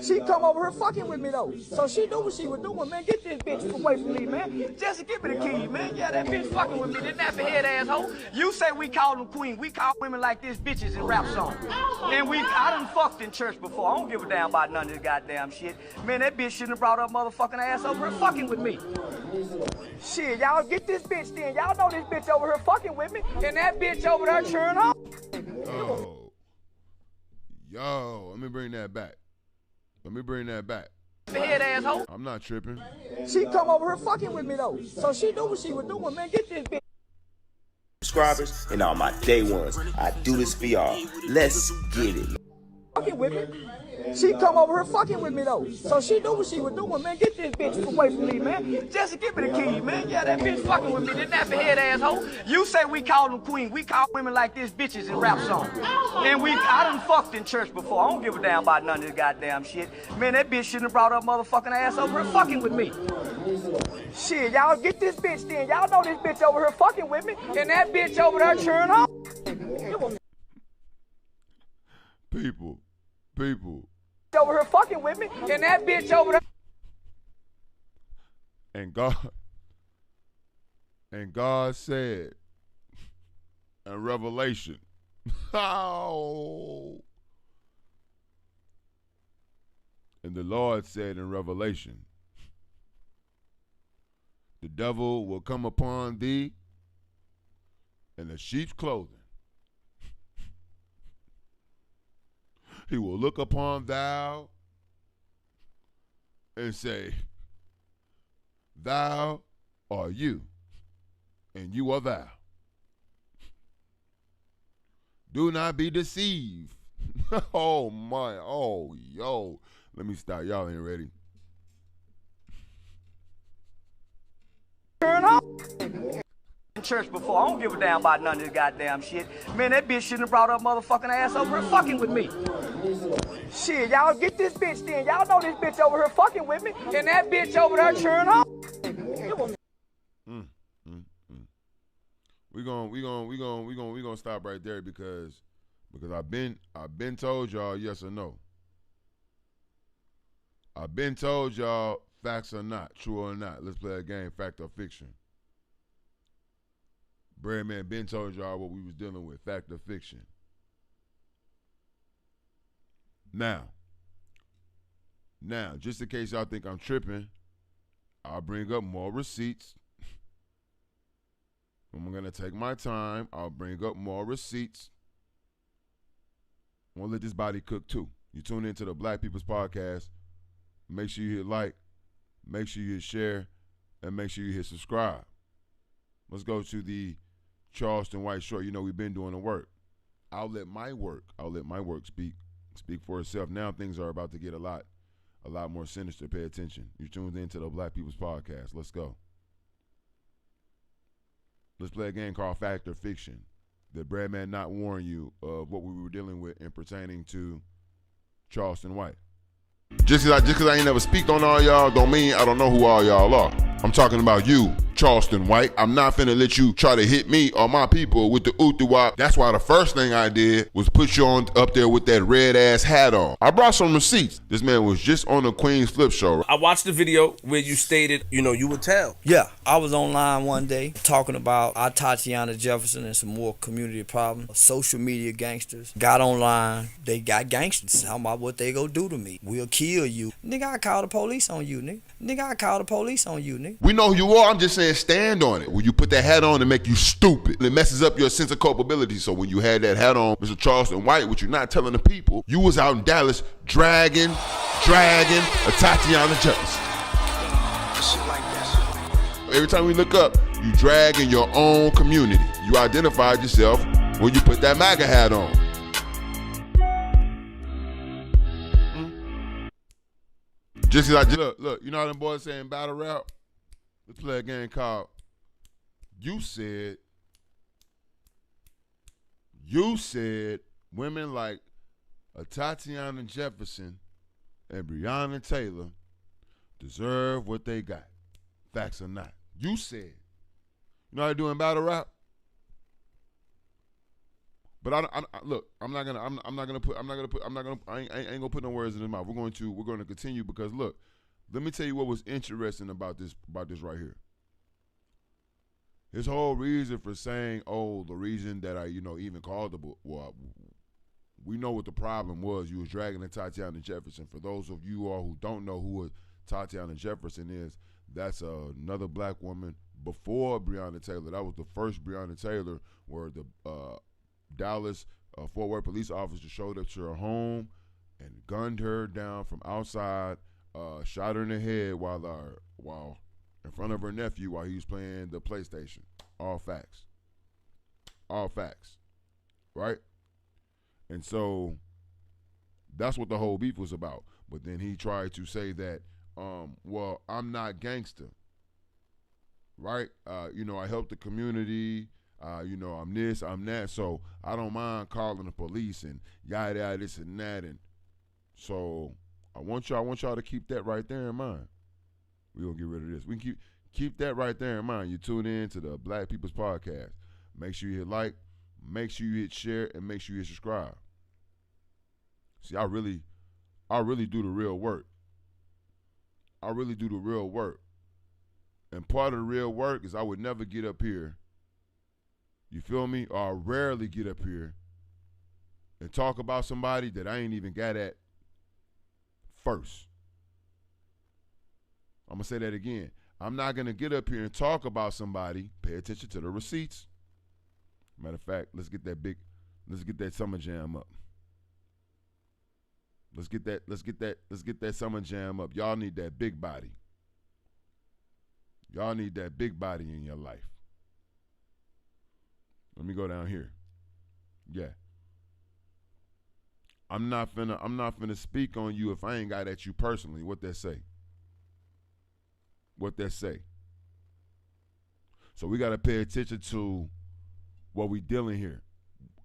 She come over here fucking with me though. So she knew what she was doing, man. Get this bitch away from me, man. Jesse, give me the key, man. Yeah, that bitch fucking with me. That nappy head asshole. You say we call them queen. We call women like this bitches in rap songs. And I done fucked in church before. I don't give a damn about none of this goddamn shit. Man, that bitch shouldn't have brought her motherfucking ass over here fucking with me. Shit, y'all get this bitch then. Y'all know this bitch over here fucking with me. And that bitch over there cheering on. Yo, let me bring that back. Head asshole. I'm not tripping. She come over here fucking with me though. So she knew what she was doing, man. Get this bitch. Subscribers and all my day ones. I do this for y'all. Let's get it. Fucking with me. She come over here fucking with me though. So she knew what she was doing, man. Get this bitch away from me, man. Jesse, give me the key, man. Yeah, that bitch fucking with me. That nappy head asshole. You say we call them queen. We call women like this bitches in rap songs. And I done fucked in church before. I don't give a damn about none of this goddamn shit. Man, that bitch shouldn't have brought her motherfucking ass over here fucking with me. Shit, y'all get this bitch then. Y'all know this bitch over here fucking with me. And that bitch over there cheering on. People. Over here fucking with me, and that bitch over there. And God said in Revelation, and the Lord said in Revelation, the devil will come upon thee in a sheep's clothing. He will look upon thou and say, thou are you, and you are thou. Do not be deceived. Oh, yo. Let me stop. Y'all ain't ready. church before. I don't give a damn about none of this goddamn shit. Man, that bitch shouldn't have brought her motherfucking ass over here fucking with me. Shit, y'all get this bitch then. Y'all know this bitch over here fucking with me, and that bitch over there cheering on. We gonna stop right there because I've been told y'all yes or no. I've been told y'all facts or not, true or not. Let's play a game, fact or fiction. Breadman been told y'all what we was dealing with, fact or fiction. Now, just in case y'all think I'm tripping, I'll bring up more receipts. I'm going to take my time. I'll bring up more receipts. I'm going to let this body cook too. You tune into the Black People's Podcast. Make sure you hit like, make sure you hit share, and make sure you hit subscribe. Let's go to the Charleston White Short. You know we've been doing the work. I'll let my work speak for itself. Now things are about to get a lot more sinister. Pay attention. You tuned into the Black People's Podcast. Let's go. Let's play a game called Fact or Fiction. Did Breadman not warn you of what we were dealing with in pertaining to Charleston White? Just cause I ain't never speak on all y'all don't mean I don't know who all y'all are. I'm talking about you, Charleston White. I'm not finna let you try to hit me or my people with the ooh-wop. That's why the first thing I did was put you on up there with that red ass hat on. I brought some receipts. This man was just on the Queen's Flip show. I watched the video where you stated, you would tell. Yeah, I was online one day talking about Tatiana Jefferson and some more community problems. Social media gangsters got online. They got gangsters. How about what they go do to me? We'll kill you. Nigga, I call the police on you, nigga. I call the police on you, nigga. We know who you are. I'm just saying stand on it. When you put that hat on, it make you stupid. It messes up your sense of culpability. So when you had that hat on, Mr. Charleston White, what you're not telling the people, you was out in Dallas dragging a Tatiana Jefferson. Every time we look up, you dragging your own community. You identified yourself when you put that MAGA hat on. Just as I look, you know how them boys saying battle rap? Let's play a game called You Said women like a Tatiana Jefferson and Breonna Taylor deserve what they got. Facts or not. You said. You know how they do in battle rap? But I ain't gonna put no words in his mouth. We're going to continue because look, let me tell you what was interesting about this right here. His whole reason for saying, the reason that I, even called the book, well, we know what the problem was. You was dragging the Tatiana Jefferson. For those of you all who don't know who Tatiana Jefferson is, that's another black woman before Breonna Taylor. That was the first Breonna Taylor where the Dallas Fort Worth police officer showed up to her home and gunned her down from outside, shot her in the head while in front of her nephew while he was playing the PlayStation. All facts, right? And so that's what the whole beef was about. But then he tried to say that, well, I'm not gangster, right? I help the community. I'm this, I'm that, so I don't mind calling the police and yada, this and that. And so I want y'all to keep that right there in mind. We're going to get rid of this. We can keep that right there in mind. You tune in to the Black People's Podcast. Make sure you hit like, make sure you hit share, and make sure you hit subscribe. See, I really do the real work. And part of the real work is I would never get up here, you feel me? Or I rarely get up here and talk about somebody that I ain't even got at first. I'm going to say that again. I'm not going to get up here and talk about somebody. Pay attention to the receipts. Matter of fact, let's get that summer jam up. Let's get that summer jam up. Y'all need that big body. Y'all need that big body in your life. Let me go down here. Yeah. I'm not finna speak on you if I ain't got at you personally. What that say? So we got to pay attention to what we dealing here.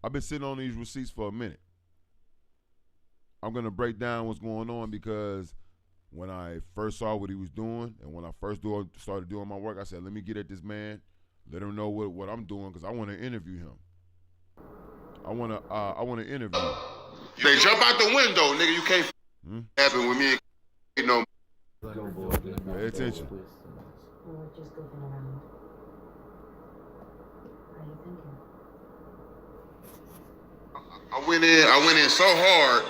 I've been sitting on these receipts for a minute. I'm going to break down what's going on because when I first saw what he was doing and when I first started doing my work, I said, let me get at this man, let him know what I'm doing because I want to interview him. I want to interview him. They jump out the window, nigga. You can't happen with me. You know. Pay attention. We're just goofing around. What are you thinking? I went in so hard,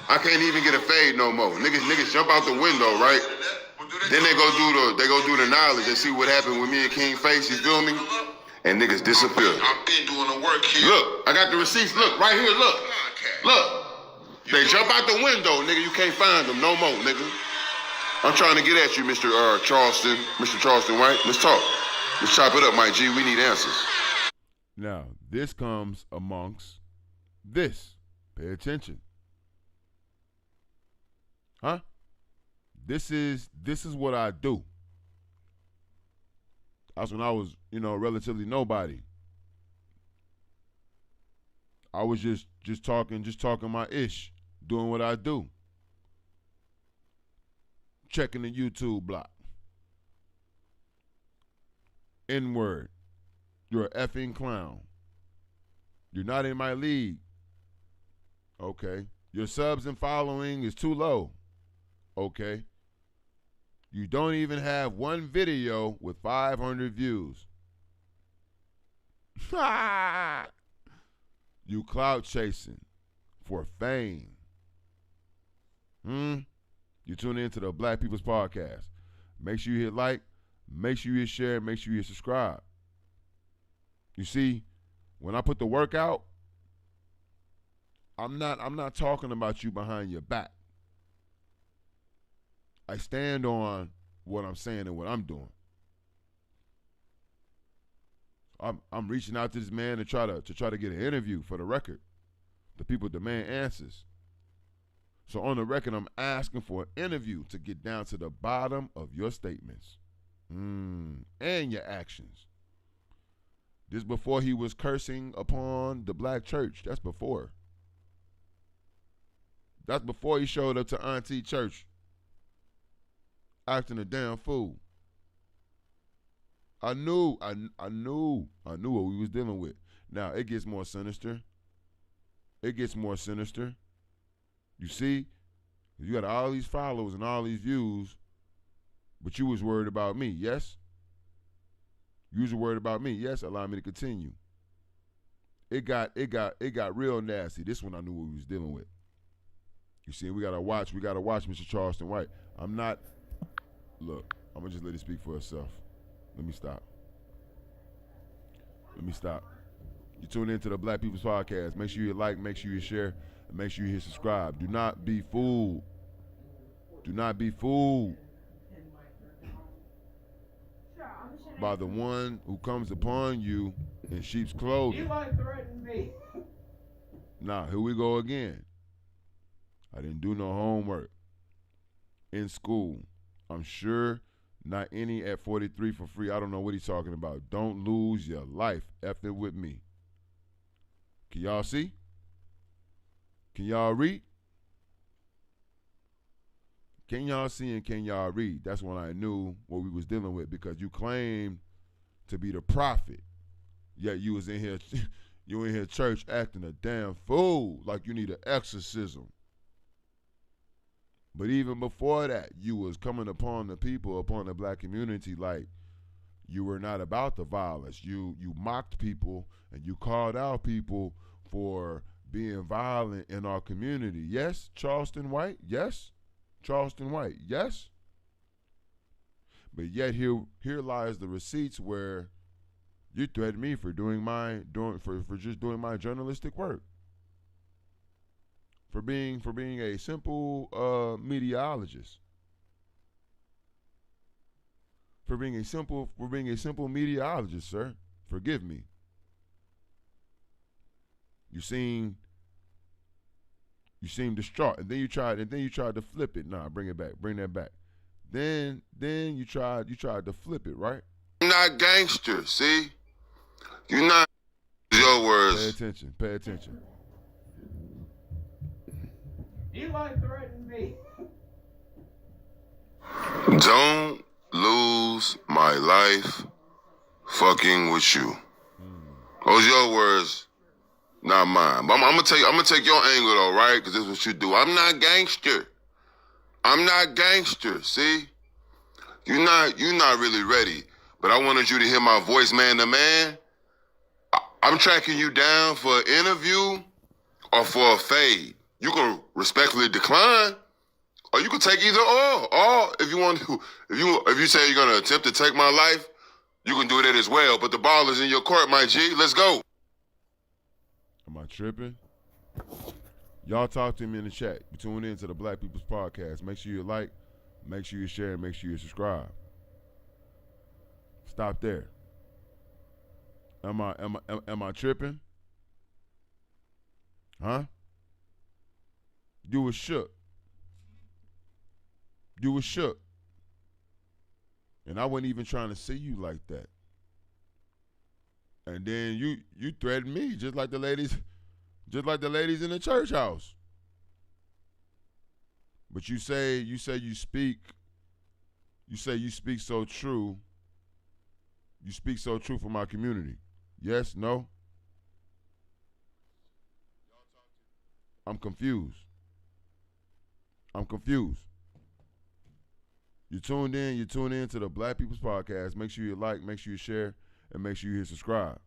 I can't even get a fade no more. Niggas jump out the window, right? Then they go do the knowledge and see what happened with me and King Face. You feel me? And niggas disappear. I've been doing the work here. Look, I got the receipts. Look, right here, look. They jump out the window, nigga. You can't find them no more, nigga. I'm trying to get at you, Mr. Charleston. Mr. Charleston, right? Let's talk. Let's chop it up, Mike G. We need answers. Now, this comes amongst this. Pay attention. Huh? This is what I do. That's when I was, relatively nobody. I was just talking my ish, doing what I do. Checking the YouTube block. N-word. You're a effing clown. You're not in my league. Okay. Your subs and following is too low. Okay. You don't even have one video with 500 views. You clout chasing for fame. You tune into the Black People's Podcast. Make sure you hit like, make sure you hit share, make sure you hit subscribe. You see, when I put the work out, I'm not talking about you behind your back. I stand on what I'm saying and what I'm doing. I'm reaching out to this man to try to get an interview for the record. The people demand answers. So on the record, I'm asking for an interview to get down to the bottom of your statements and your actions. This before he was cursing upon the black church. That's before. That's before he showed up to Auntie Church acting a damn fool. I knew what we was dealing with. Now, it gets more sinister. It gets more sinister. You see, you got all these followers and all these views, but you was worried about me, yes? You was worried about me, yes? Allow me to continue. It got real nasty. This one I knew what we was dealing with. You see, we gotta watch Mr. Charleston White. Look, I'm gonna just let it speak for itself. Let me stop. You tune into the Black People's Podcast. Make sure you like, make sure you share, and make sure you hit subscribe. Do not be fooled. Do not be fooled by the one who comes upon you in sheep's clothing. You want to threaten me? Now, here we go again. I didn't do no homework in school. I'm sure not any at 43 for free. I don't know what he's talking about. Don't lose your life effing with me. Can y'all see? Can y'all read? Can y'all see and can y'all read? That's when I knew what we was dealing with, because you claim to be the prophet, yet you was in here, you in here church acting a damn fool like you need an exorcism. But even before that, you was coming upon the people, upon the black community, like you were not about the violence. You mocked people and you called out people for being violent in our community. Yes, Charleston White? Yes. Charleston White? Yes. But yet here lies the receipts where you threatened me for just doing my journalistic work. For being a simple meteorologist. For being a simple meteorologist, sir. Forgive me. You seem distraught, and then you tried to flip it. Nah, bring it back. Bring that back. Then you tried to flip it, right? I'm not gangster, see? You're not. Your words. Pay attention. Pay attention. Eli threatened me. Don't lose my life fucking with you. Those your words, not mine. But I'm gonna take your angle though, right? Because this is what you do. I'm not gangster. I'm not gangster, see? You're not really ready. But I wanted you to hear my voice man to man. I'm tracking you down for an interview or for a fade. You can respectfully decline, or you can take either or if you want to. If you say you're gonna attempt to take my life, you can do that as well. But the ball is in your court, my G. Let's go. Am I tripping? Y'all talk to me in the chat. You tune in to the Black People's Podcast. Make sure you like, make sure you share, and make sure you subscribe. Stop there. Am I tripping? Huh? You was shook. You was shook. And I wasn't even trying to see you like that. And then you threatened me just like the ladies in the church house. But you speak so true. You speak so true for my community. Yes, no? I'm confused. You tuned in to the Black People's Podcast. Make sure you like, make sure you share, and make sure you hit subscribe.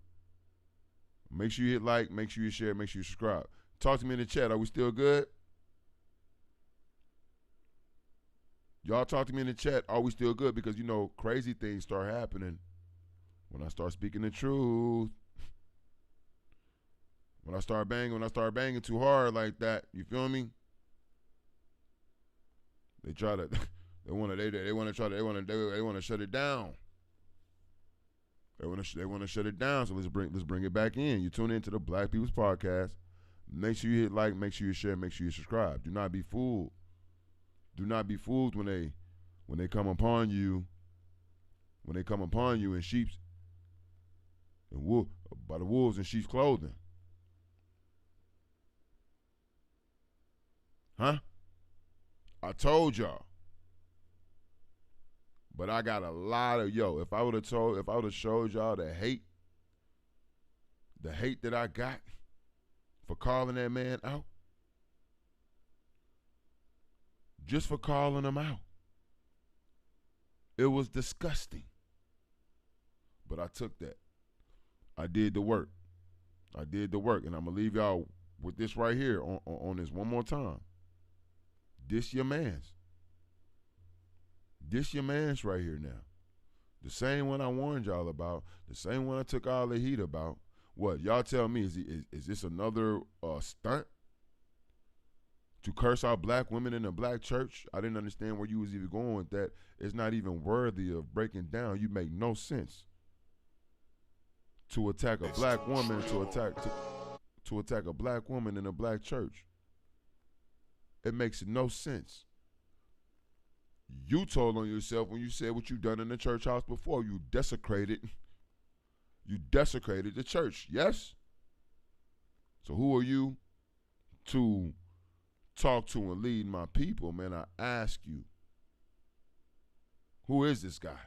Make sure you hit like, make sure you share, make sure you subscribe. Talk to me in the chat. Are we still good? Y'all talk to me in the chat. Are we still good? Because, crazy things start happening when I start speaking the truth. When I start banging too hard like that, you feel me? They try to, they want to shut it down. They want to shut it down. So let's bring it back in. You tune into the Black People's Podcast. Make sure you hit like, make sure you share, make sure you subscribe. Do not be fooled. Do not be fooled when they come upon you. When they come upon you in sheep's and by the wolves in sheep's clothing. Huh? I told y'all. But I got a lot of if I would have showed y'all the hate that I got for calling that man out. Just for calling him out. It was disgusting. But I took that. I did the work. And I'm going to leave y'all with this right here on this one more time. This your man's. This your man's right here now. The same one I warned y'all about. The same one I took all the heat about. What? Y'all tell me, is this another stunt? To curse out black women in a black church? I didn't understand where you was even going with that. It's not even worthy of breaking down. You make no sense. To attack a black woman, to attack a black woman in a black church. It makes no sense. You told on yourself when you said what you done in the church house before. You desecrated the church, yes? So who are you to talk to and lead my people, man? I ask you, who is this guy?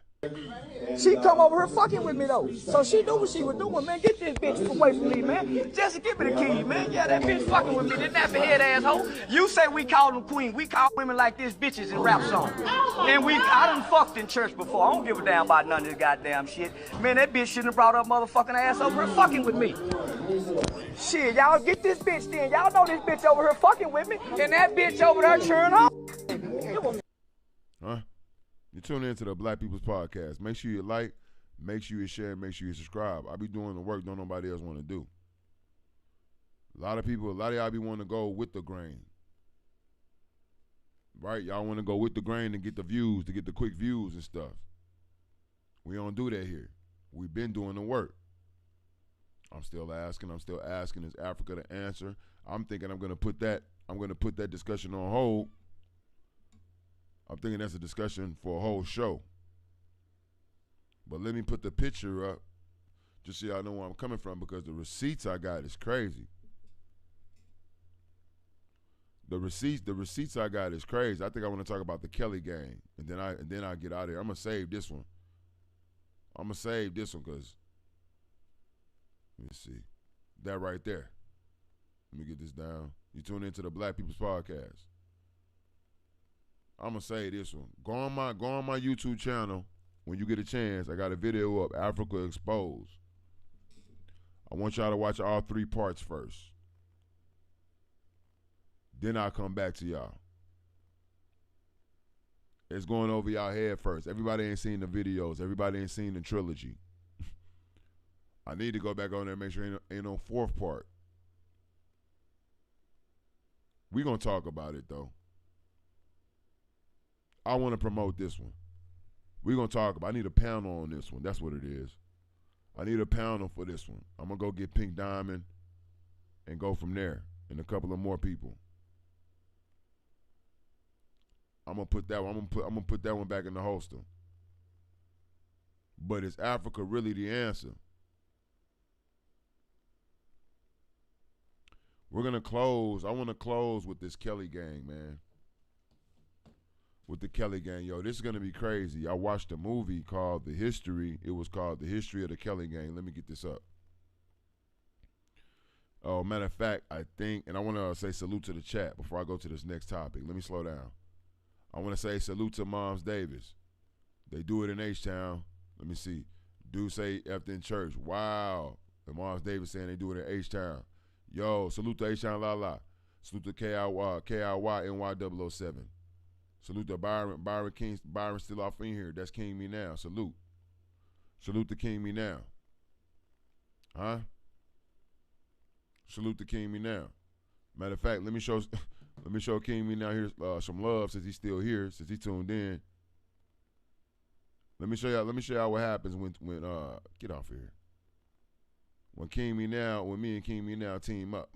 She come over here fucking with me though. So she knew what she was doing, man. Get this bitch away from me, man. Jesse, give me the key, man. Yeah, that bitch fucking with me. This nappy head asshole. You say we call them queen. We call women like this bitches in rap songs. And I done fucked in church before. I don't give a damn about none of this goddamn shit. Man, that bitch shouldn't have brought her motherfucking ass over here fucking with me. Shit, y'all get this bitch then. Y'all know this bitch over here fucking with me. And that bitch over there cheering on. Huh? You tune in to the Black People's Podcast. Make sure you like, make sure you share, make sure you subscribe. I be doing the work don't nobody else want to do. A lot of y'all be wanting to go with the grain. Right? Y'all want to go with the grain and get the views, to get the quick views and stuff. We don't do that here. We've been doing the work. I'm still asking. Is Africa the answer? I'm thinking I'm gonna put that discussion on hold. I'm thinking that's a discussion for a whole show. But let me put the picture up just so y'all know where I'm coming from, because the receipts I got is crazy. The receipts I got is crazy. I think I want to talk about the Kelly gang, and then I get out of here. I'm gonna save this one. Because let me see that right there. Let me get this down. You tune into the Black People's Podcast. I'm gonna say this one. Go on my YouTube channel when you get a chance. I got a video up, Africa Exposed. I want y'all to watch all 3 parts first. Then I'll come back to y'all. It's going over y'all head first. Everybody ain't seen the videos. Everybody ain't seen the trilogy. I need to go back on there and make sure ain't no 4th part. We gonna talk about it though. I want to promote this one. We gonna talk about. I need a panel on this one. That's what it is. I need a panel for this one. I'm gonna go get Pink Diamond and go from there, and a couple of more people. I'm gonna put that one. I'm gonna put that one back in the holster. But is Africa really the answer? We're gonna close. I want to close with this Kelly gang, man. With the Kelly gang, yo, this is gonna be crazy. I watched a movie called The History. It was called The History of the Kelly Gang. Let me get this up. Oh, matter of fact, I think, and I want to say salute to the chat before I go to this next topic. Let me slow down. I want to say salute to Moms Davis. They do it in H-Town. Let me see. Do say F in church. Wow. And Moms Davis saying they do it in H-Town. Yo, salute to H-Town La La. Salute to KIY NY007. Salute to Byron King. Byron still off in here. That's King Me Now. Salute. Salute to King Me Now. Huh? Salute to King Me Now. Matter of fact, let me show King Me Now here some love since he's still here, since he tuned in. Let me show y'all what happens when get off here. When me and King Me Now team up.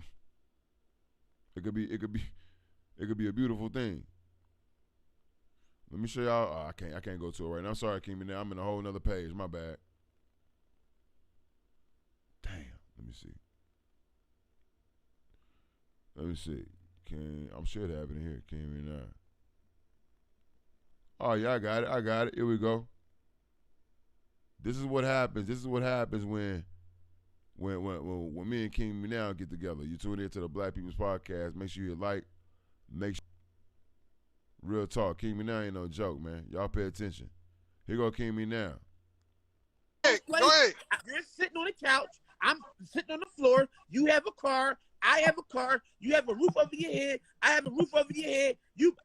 It could be a beautiful thing. Let me show y'all. Oh, I can't go to it right now. I'm sorry, King Me Now. I'm in a whole nother page. My bad. Damn. Let me see. I'm sure they have it in here. King Me Now. Oh yeah, I got it. Here we go. This is what happens. When me and King Me Now get together. You tune in to the Black People's Podcast. Make sure you like. Real talk. King Me Now ain't no joke, man. Y'all pay attention. Here go King Me Now. Hey, go ahead. You're sitting on the couch. I'm sitting on the floor. You have a car. I have a car. You have a roof over your head. I have a roof over your head.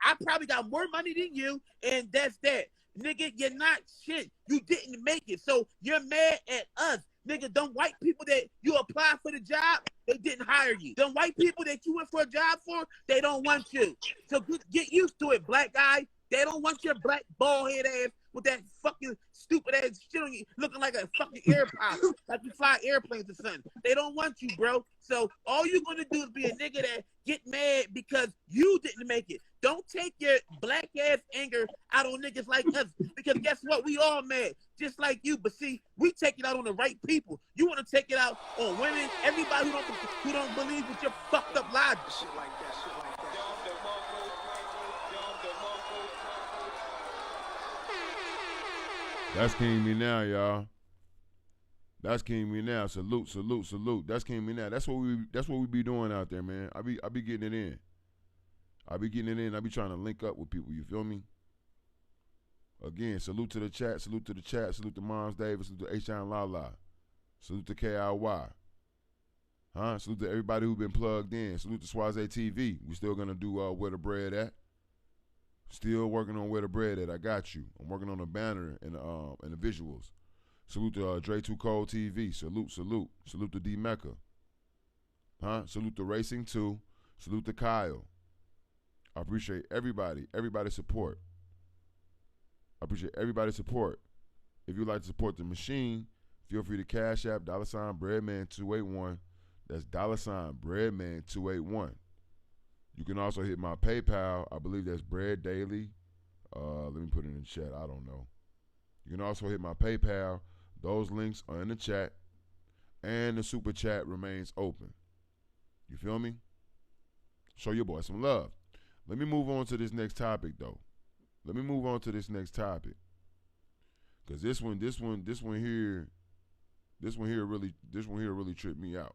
I probably got more money than you, and that's that. Nigga, you're not shit. You didn't make it, so you're mad at us. Nigga, them white people that you applied for the job, they didn't hire you. Them white people that you went for a job for, they don't want you. So get used to it, black guy. They don't want your black bald head ass with that fucking stupid ass shit on you, looking like a fucking air pilot, like you fly airplanes or something. They don't want you, bro. So all you're gonna do is be a nigga that get mad because you didn't make it. Don't take your black ass anger out on niggas like us, because guess what? We all mad, just like you. But see, we take it out on the right people. You want to take it out on women, everybody who don't believe with your fucked up logic. Shit like that. That's King Me Now, y'all. That's King Me Now. Salute. That's King Me Now. That's what we be doing out there, man. I be getting it in. I be trying to link up with people. You feel me? Again, salute to the chat. Salute to Moms Davis. Salute to H-Town La La. Salute to KIY. Huh? Salute to everybody who been plugged in. Salute to Swaze TV. We still gonna do Where the Bread At. Still working on Where the Bread At. I got you. I'm working on the banner and the visuals. Salute to Dre Too Cold TV. Salute. Salute to D Mecca. Huh? Salute to Racing 2. Salute to Kyle. I appreciate everybody's support. If you'd like to support the machine, feel free to Cash App $Breadman281. That's $Breadman281. You can also hit my PayPal. I believe that's Bread Daily. Let me put it in the chat. I don't know. You can also hit my PayPal. Those links are in the chat. And the super chat remains open. You feel me? Show your boy some love. Let me move on to this next topic, though. Let me move on to this next topic. Cause this one here really tripped me out.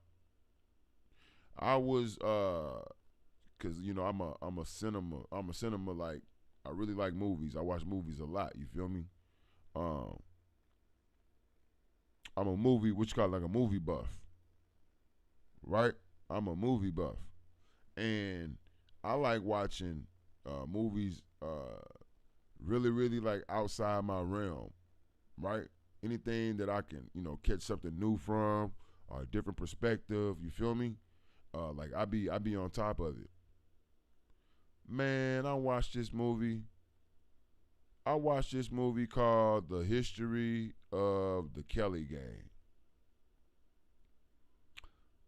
I was cause you know I'm a cinema like I really like movies. I watch movies a lot, you feel me? I'm a movie, what you call like a movie buff. Right? I'm a movie buff. And I like watching movies really like outside my realm, right? Anything that I can, you know, catch something new from or a different perspective, you feel me? Like I be on top of it. Man, I watched this movie called The History of the Kelly Gang.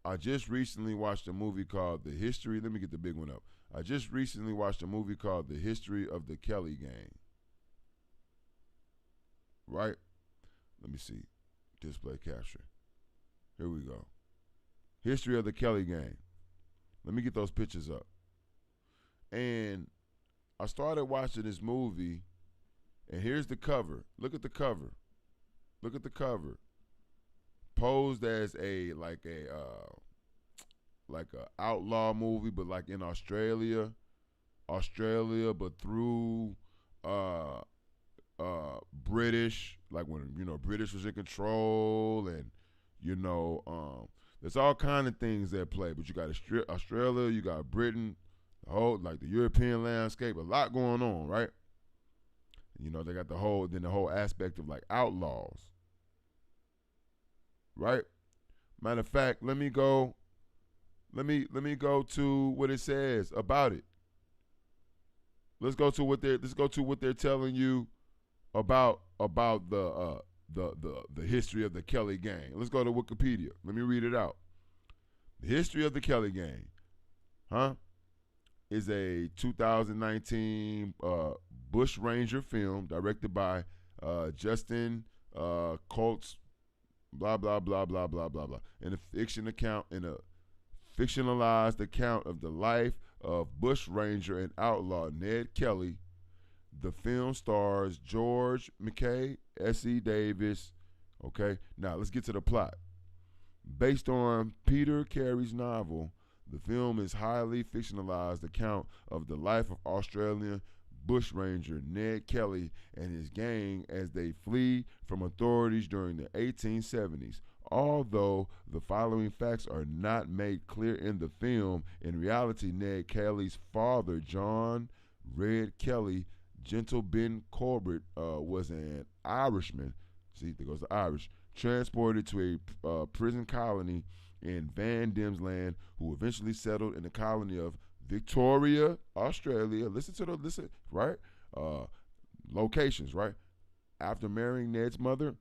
I just recently watched a movie called The History. Let me get the big one up. I just recently watched a movie called The History of the Kelly Gang. Right? Let me see. Display capture. Here we go. History of the Kelly Gang. Let me get those pictures up. And I started watching this movie, and here's the cover. Look at the cover. Look at the cover. Posed as a outlaw movie, but like in Australia, but through British, like when, you know, British was in control, and you know, there's all kind of things that play. But you got Australia, you got Britain, the whole, like the European landscape, a lot going on, right? You know, they got the whole aspect of like outlaws, right? Matter of fact, let me go to what it says about it. Let's go to what they're telling you about the history of the Kelly Gang. Let's go to Wikipedia. Let me read it out. The History of the Kelly Gang, is a 2019 Bush Ranger film directed by Justin Colts, blah blah blah blah blah blah blah. In a fictionalized account of the life of Bush Ranger and outlaw Ned Kelly. The film stars George McKay, S.E. Davis. Okay, now let's get to the plot. Based on Peter Carey's novel, the film is highly fictionalized account of the life of Australian bushranger Ned Kelly and his gang as they flee from authorities during the 1870s. Although the following facts are not made clear in the film, in reality, Ned Kelly's father, John Red Kelly, Gentle Ben Corbett, was an Irishman. See, there goes the Irish. Transported to a prison colony in Van Diemen's Land, who eventually settled in the colony of Victoria, Australia. Listen, right? Locations, right? After marrying Ned's mother,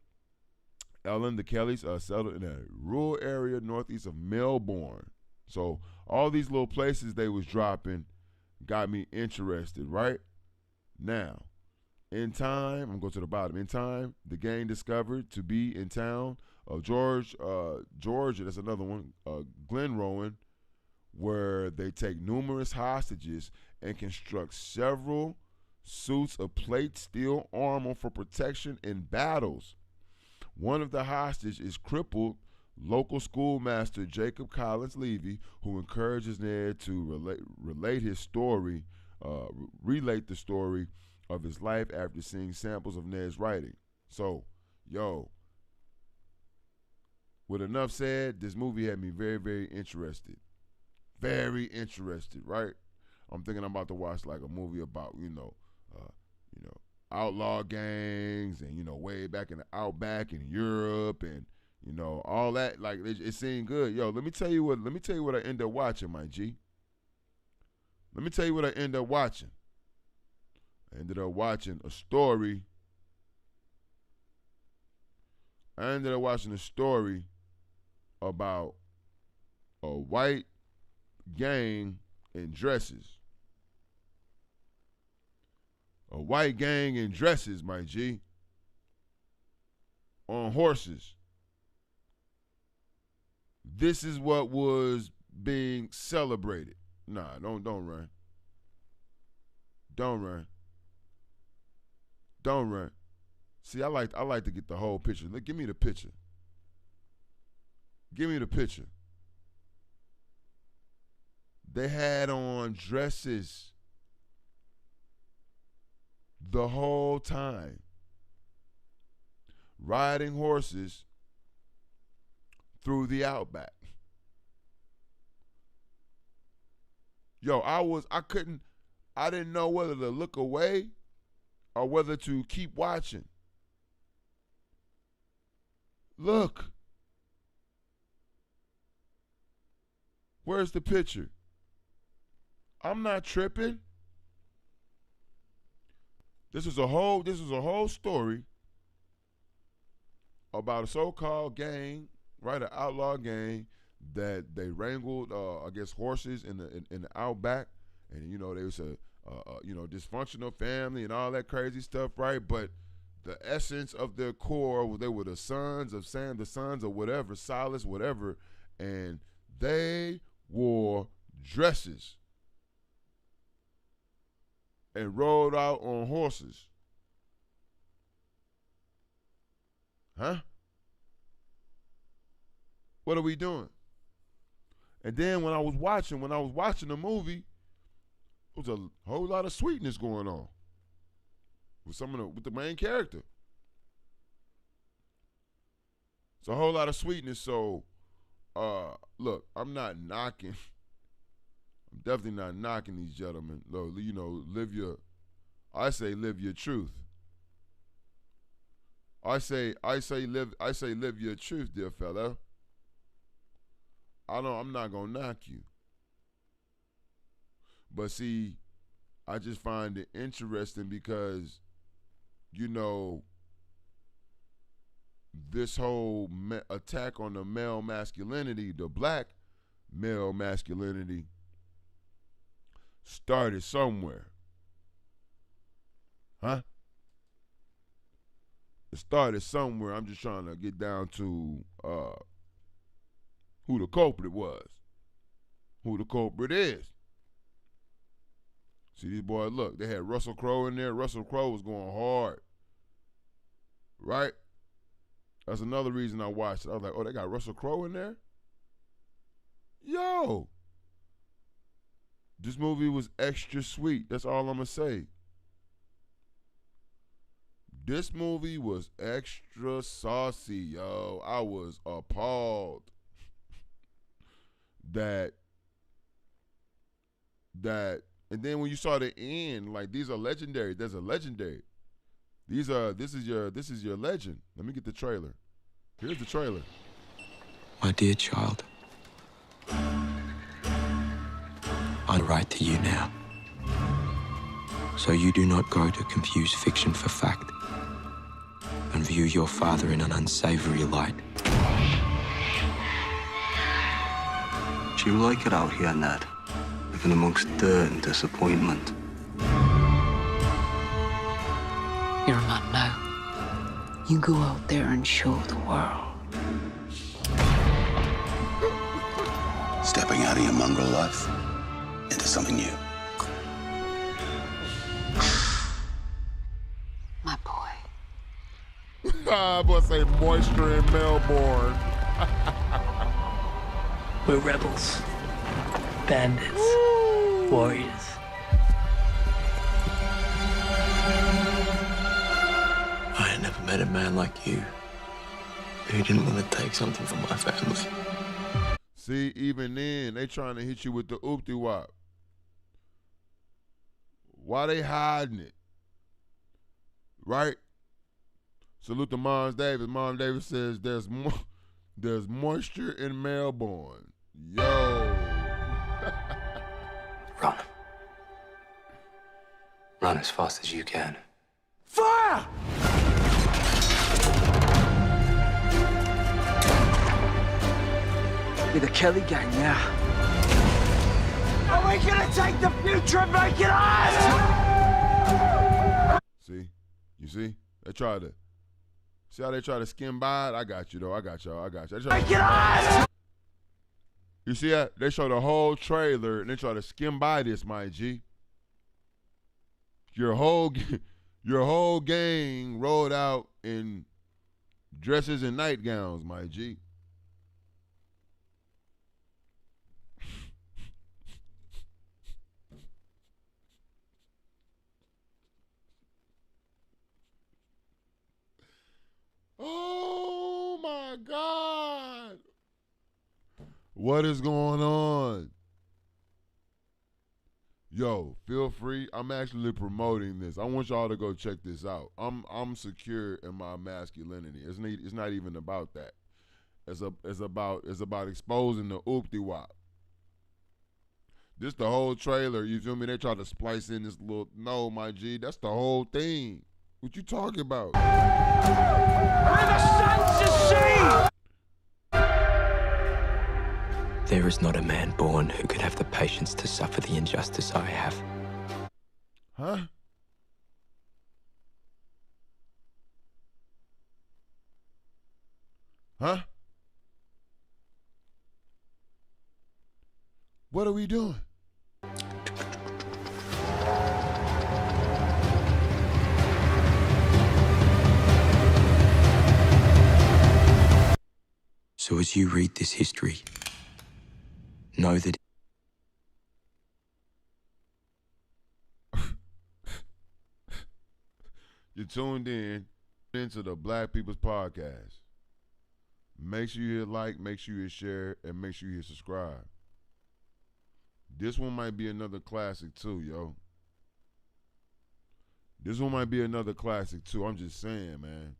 Ellen, the Kellys settled in a rural area northeast of Melbourne. So all these little places they was dropping got me interested, right? Now, in time, I'm going to go to the bottom. In time, the gang discovered to be in town of Georgia, that's another one, Glenrowan, where they take numerous hostages and construct several suits of plate steel armor for protection in battles. One of the hostages is crippled local schoolmaster Jacob Collins Levy, who encourages Ned to relate the story of his life after seeing samples of Ned's writing. So, with enough said, this movie had me very, very interested. Very interested, right? I'm thinking I'm about to watch like a movie about, outlaw gangs and, way back in the outback in Europe and, all that. Like, it seemed good. Let me tell you what I ended up watching, my G. Let me tell you what I ended up watching. I ended up watching a story. About a white gang in dresses. A white gang in dresses, my G. on horses. This is what was being celebrated. Nah, don't run. Don't run. Don't run. See, I like to get the whole picture. Look, give me the picture. Give me the picture. They had on dresses the whole time, riding horses through the outback. Yo, I didn't know whether to look away or whether to keep watching. Look. Where's the picture? I'm not tripping. This is a whole story about a so-called gang, right? An outlaw gang that they wrangled, I guess, horses in the outback, and they was a dysfunctional family and all that crazy stuff, right? But the essence of their core, they were the sons of Sam, the sons of whatever, Silas, whatever, and they wore dresses and rode out on horses. Huh? What are we doing? And then when I was watching the movie, there was a whole lot of sweetness going on with the main character. It's a whole lot of sweetness. So, look, I'm not knocking. I'm definitely not knocking these gentlemen. I say live your truth. I say live your truth, dear fella. I'm not gonna knock you. But see, I just find it interesting because, this whole attack on the male masculinity, the black male masculinity, started somewhere. Huh? It started somewhere. I'm just trying to get down to who the culprit was, who the culprit is. See, these boys, look, they had Russell Crowe in there. Russell Crowe was going hard, right? That's another reason I watched it. I was like, oh, they got Russell Crowe in there? Yo. This movie was extra sweet. That's all I'm going to say. This movie was extra saucy, yo. I was appalled that, and then when you saw the end, like, these are legendary. There's a legendary. This is your legend. Let me get the trailer. Here's the trailer. My dear child, I write to you now, so you do not grow to confuse fiction for fact and view your father in an unsavory light. Do you like it out here, Ned? Living amongst dirt and disappointment? You're a man now. You go out there and show the world. Stepping out of your mongrel life into something new. My boy. I was say moisture in Melbourne. We're rebels, bandits, warriors. I had never met a man like you who didn't want to take something from my family. See, even then, they trying to hit you with the oop-de-wop. Why they hiding it? Right? Salute to Mom Davis. Mom Davis says there's moisture in Melbourne. Yo. Run. Run as fast as you can. Fire! We're the Kelly gang now. Are we gonna take the future and make it ours? See? You see? They tried to See how they try to skim by it? I got you, though. I got y'all. You see that? They show the whole trailer, and they try to skim by this, my G. Your whole gang rolled out in dresses and nightgowns, my G. Oh my God. What is going on? Yo, feel free. I'm actually promoting this. I want y'all to go check this out. I'm secure in my masculinity. It's not even about that. It's about exposing the oopty wop. This the whole trailer. You feel me? They try to splice in this little. No, my G. That's the whole thing. What you talking about? Where the sun's to see! There is not a man born who could have the patience to suffer the injustice I have. Huh? Huh? What are we doing? So as you read this history, know that You're tuned into the Black People's Podcast. Make sure you hit like, make sure you hit share, and make sure you hit subscribe. This one might be another classic too, yo. This one might be another classic too. I'm just saying, man.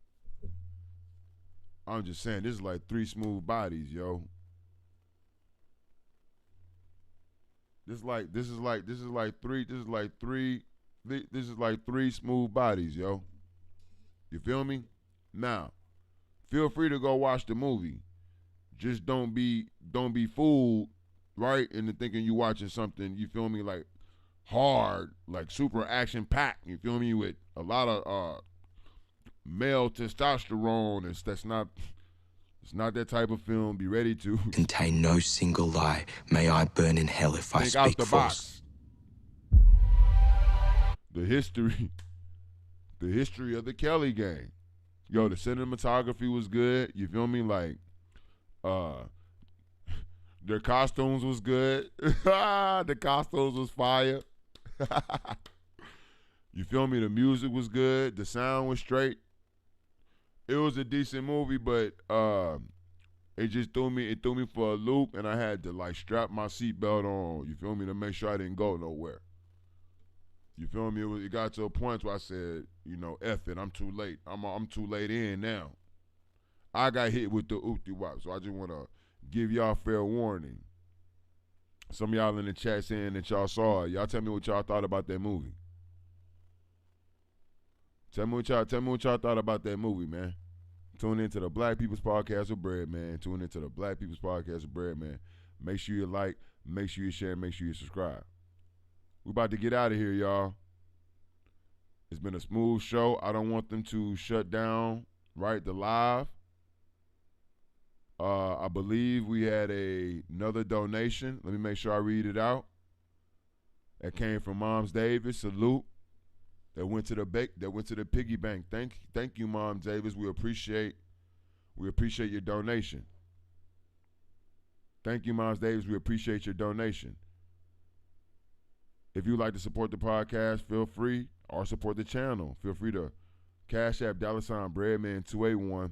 I'm just saying, this is like 3 smooth bodies, yo. This is like 3 smooth bodies, yo. You feel me? Now, feel free to go watch the movie. Just don't be fooled, right, into thinking you watching something, you feel me, like hard, like super action packed, you feel me, with a lot of male testosterone. It's not that type of film. Be ready to contain no single lie. May I burn in hell if I think out speak the false. box. The history of the Kelly gang. Yo, the cinematography was good. You feel me? Like, their costumes was good. The costumes was fire. You feel me? The music was good. The sound was straight. It was a decent movie, but it just threw me for a loop, and I had to like strap my seatbelt on, you feel me, to make sure I didn't go nowhere. You feel me? It got to a point where I said, you know, F it, I'm too late. I'm too late in now. I got hit with the oopty wop, so I just want to give y'all fair warning. Some of y'all in the chat saying that y'all saw it. Y'all tell me what y'all thought about that movie. Tell me what y'all thought about that movie, man. Tune into the Black People's Podcast with Breadman. Tune into the Black People's Podcast with Breadman. Make sure you like, make sure you share, make sure you subscribe. We about to get out of here, y'all. It's been a smooth show. I don't want them to shut down, right, the live. I believe we had another donation. Let me make sure I read it out. That came from Moms Davis. Salute. That went to the piggy bank. Thank you, Mom Davis. We appreciate your donation. Thank you, Moms Davis. We appreciate your donation. If you'd like to support the podcast, feel free, or support the channel. Feel free to Cash App $Breadman281.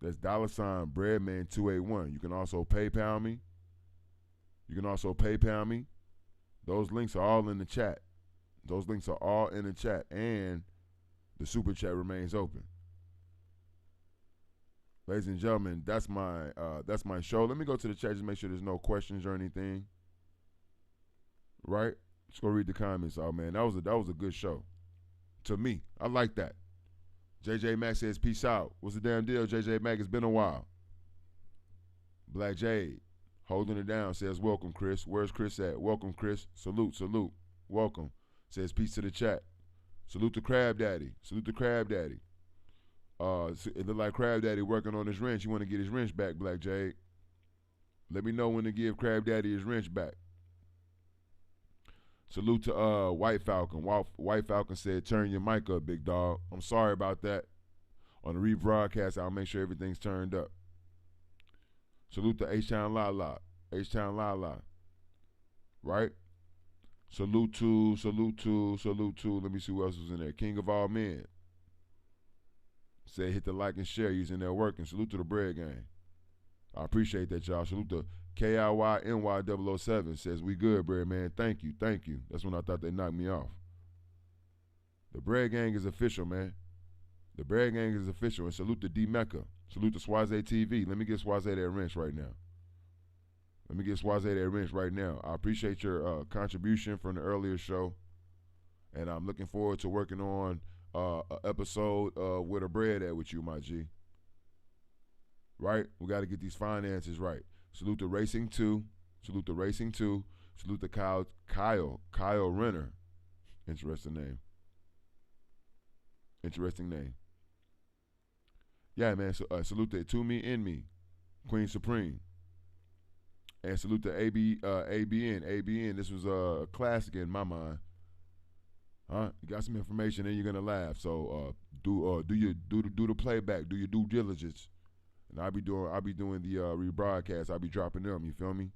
That's $Breadman281. You can also PayPal me. Those links are all in the chat. And the super chat remains open. Ladies and gentlemen, that's my show. Let me go to the chat just make sure there's no questions or anything. Right? Let's go read the comments out, man. That was a good show. To me, I like that. JJ Mack says, peace out. What's the damn deal, JJ Mack? It's been a while. Black Jade, holding it down, says, welcome, Chris. Where's Chris at? Welcome, Chris. Salute. Welcome. Says, peace to the chat. Salute to Crab Daddy. It look like Crab Daddy working on his wrench. He want to get his wrench back, Black Jade. Let me know when to give Crab Daddy his wrench back. Salute to White Falcon. White Falcon said, turn your mic up, big dog. I'm sorry about that. On the rebroadcast, I'll make sure everything's turned up. Salute to H-Town La. H-Town La. Right? Salute to. Let me see who else was in there. King of all men. Said hit the like and share. He's in there working. Salute to the Bread Gang. I appreciate that, y'all. Salute to KIYNY007. Says we good, Bread Man. Thank you. That's when I thought they knocked me off. The Bread Gang is official, man. The Bread Gang is official. And salute to D Mecca. Salute to Swaze TV. Let me get Swaze that wrench right now. I appreciate your contribution from the earlier show. And I'm looking forward to working on an episode with a bread at with you, my G. Right? We got to get these finances right. Salute to Racing 2. Salute to Kyle Renner. Interesting name. Yeah, man. So, salute to Me In Me, Queen Supreme. And salute to ABN. This was a classic in my mind. You got some information and you're gonna laugh. So do the playback. Do your due diligence. And I'll be doing the rebroadcast. I'll be dropping them. You feel me?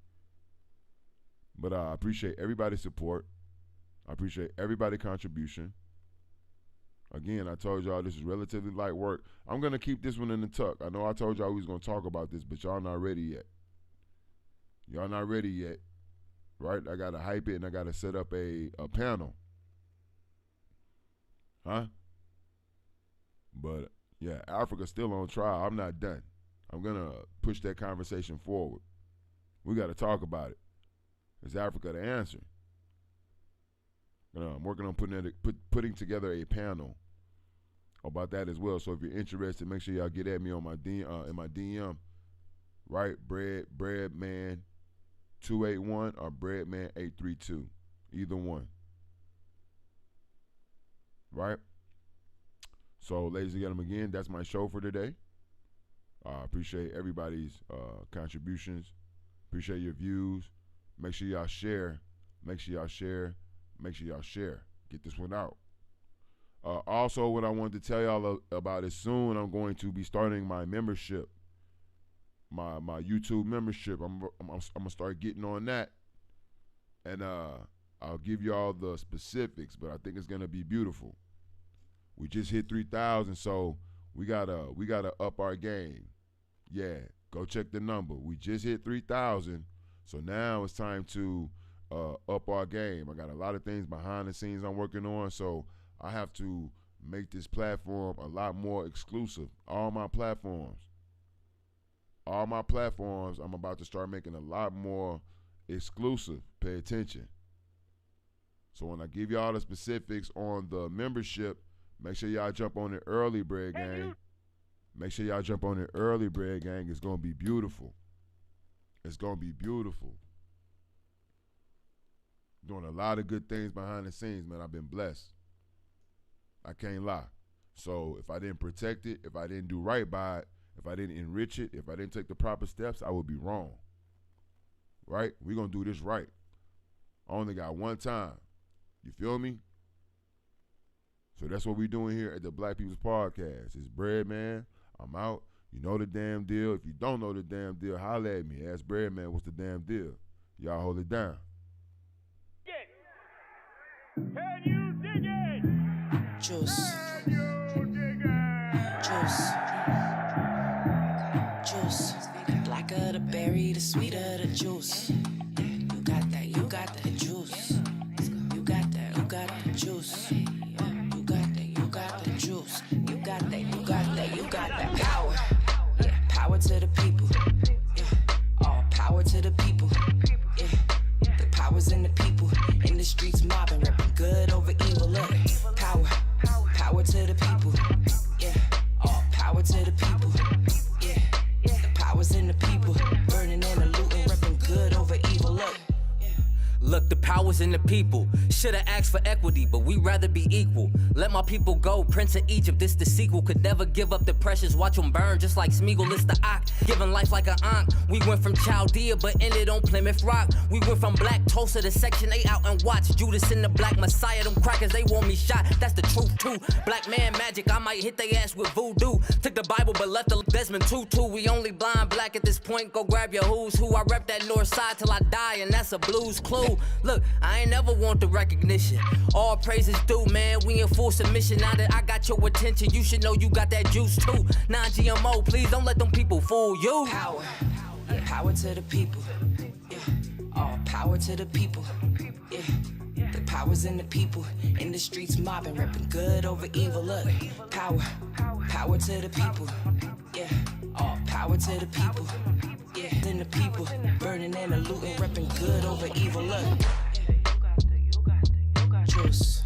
But I appreciate everybody's support. I appreciate everybody's contribution. Again, I told y'all this is relatively light work. I'm going to keep this one in the tuck. I know I told y'all we was going to talk about this, but y'all not ready yet. Right? I got to hype it and I got to set up a panel. But, yeah, Africa's still on trial. I'm not done. I'm going to push that conversation forward. We got to talk about it. Is Africa the answer? I'm working on putting together a panel about that as well. So if you're interested, make sure y'all get at me on my in my DM. Right, Breadman 281 or Breadman 832, either one. Right. So, ladies and gentlemen, again, that's my show for today. I appreciate everybody's contributions. Appreciate your views. Make sure y'all share. Get this one out. Also, what I wanted to tell y'all about is soon I'm going to be starting my membership, my YouTube membership. I'm gonna start getting on that, and I'll give y'all the specifics. But I think it's gonna be beautiful. We just hit 3,000, so we gotta up our game. Yeah, go check the number. We just hit 3,000, so now it's time to up our game. I got a lot of things behind the scenes I'm working on, so I have to make this platform a lot more exclusive. All my platforms, I'm about to start making a lot more exclusive. Pay attention. So when I give y'all the specifics on the membership, make sure y'all jump on it early, Bread Gang. It's gonna be beautiful. Doing a lot of good things behind the scenes, man. I've been blessed. I can't lie. So if I didn't protect it, if I didn't do right by it, if I didn't enrich it, if I didn't take the proper steps, I would be wrong. Right? We're going to do this right. I only got one time. You feel me? So that's what we're doing here at the Black People's Podcast. It's Breadman. I'm out. You know the damn deal. If you don't know the damn deal, holla at me. Ask Breadman what's the damn deal. Y'all hold it down. Can you dig it? Juice. The blacker the berry, the sweeter the juice. Yeah, you got that juice. You got that juice. You got the juice. You got that power. Yeah, power to the people. Yeah, all power to the people. Yeah, the power's in the people. In the streets mobbing, repping good over evil. Look, power to the people. Yeah, all power to the people. Yeah, the power's in the people. Burning and looting, repping good over power's in the people. Should've asked for equity, but we rather be equal. Let my people go, Prince of Egypt, this the sequel. Could never give up the precious, watch them burn just like Smeagol, it's the Ock. Giving life like an Ankh. We went from Chaldea, but ended on Plymouth Rock. We went from Black Tulsa to Section 8 out and watch Judas and the Black Messiah. Them crackers, they want me shot, that's the truth too. Black man magic, I might hit they ass with voodoo. Took the Bible, but left the Desmond Tutu. We only blind black at this point, go grab your who's who. I rep that north side till I die, and that's a blues clue. Look, I ain't never want the recognition. All praises due, man, we in full submission. Now that I got your attention, you should know you got that juice too. Non-GMO, please don't let them people fool you. Power, yeah, power to the people. Yeah, all power to the people. Yeah, the power's in the people. In the streets mobbing, repping good over evil. Look, power, power to the people. Yeah, all power to the people. Yeah, in the people, burning and looting, repping good over evil. Look, juice.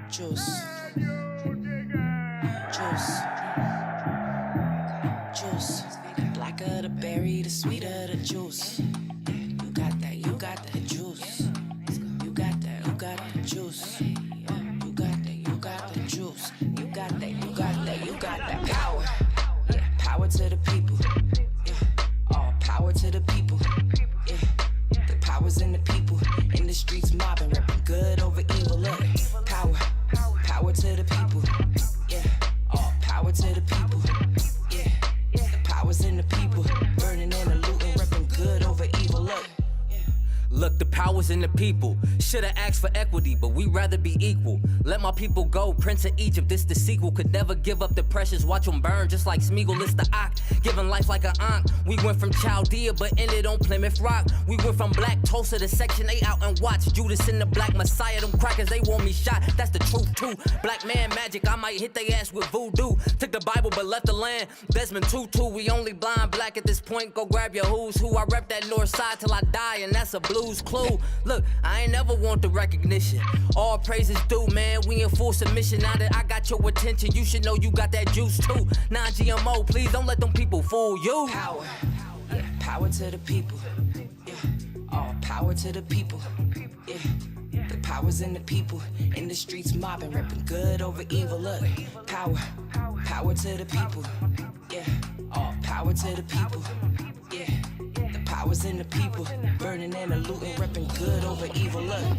Juice. Juice. Juice. Blacker the berry, the sweeter the juice. You got that, you got that juice. You got that, you got that juice. You got that, you got that juice. You got that, you got that, you got that power. Yeah, power to the people. Yeah, all power to the people. Yeah, the power's in the people. In the streets mobbing, repping good over evil. Look, power. Power to the people, yeah. All power to the people, yeah. The power's in the people, burning and looting, repping good over evil. Look. Look, the power's in the people. Should've asked for equity, but we rather be equal. Let my people go, Prince of Egypt, this the sequel. Could never give up the precious, watch them burn just like Smeagol, it's the Ock. Giving life like an Ankh. We went from Chaldea, but ended on Plymouth Rock. We went from Black Tulsa to Section 8 out and watch Judas and the Black Messiah. Them crackers, they want me shot, that's the truth too. Black man magic, I might hit they ass with voodoo. Took the Bible, but left the land. Desmond Tutu, we only blind black at this point, go grab your who's who. I rep that north side till I die, and that's a blues clue. Look, I ain't never want the recognition. All praises due, man, we in full submission. Now that I got your attention, you should know you got that juice too. Non-GMO, please don't let them people fool you. Power, yeah, power to the people. Yeah, all power to the people. Yeah, the power's in the people. In the streets mobbing, repping good over evil. Look, power, power to the people. Yeah, all power to the people. Yeah. Power's in the people, burning and looting, repping good over evil. Look,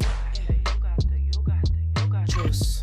juice.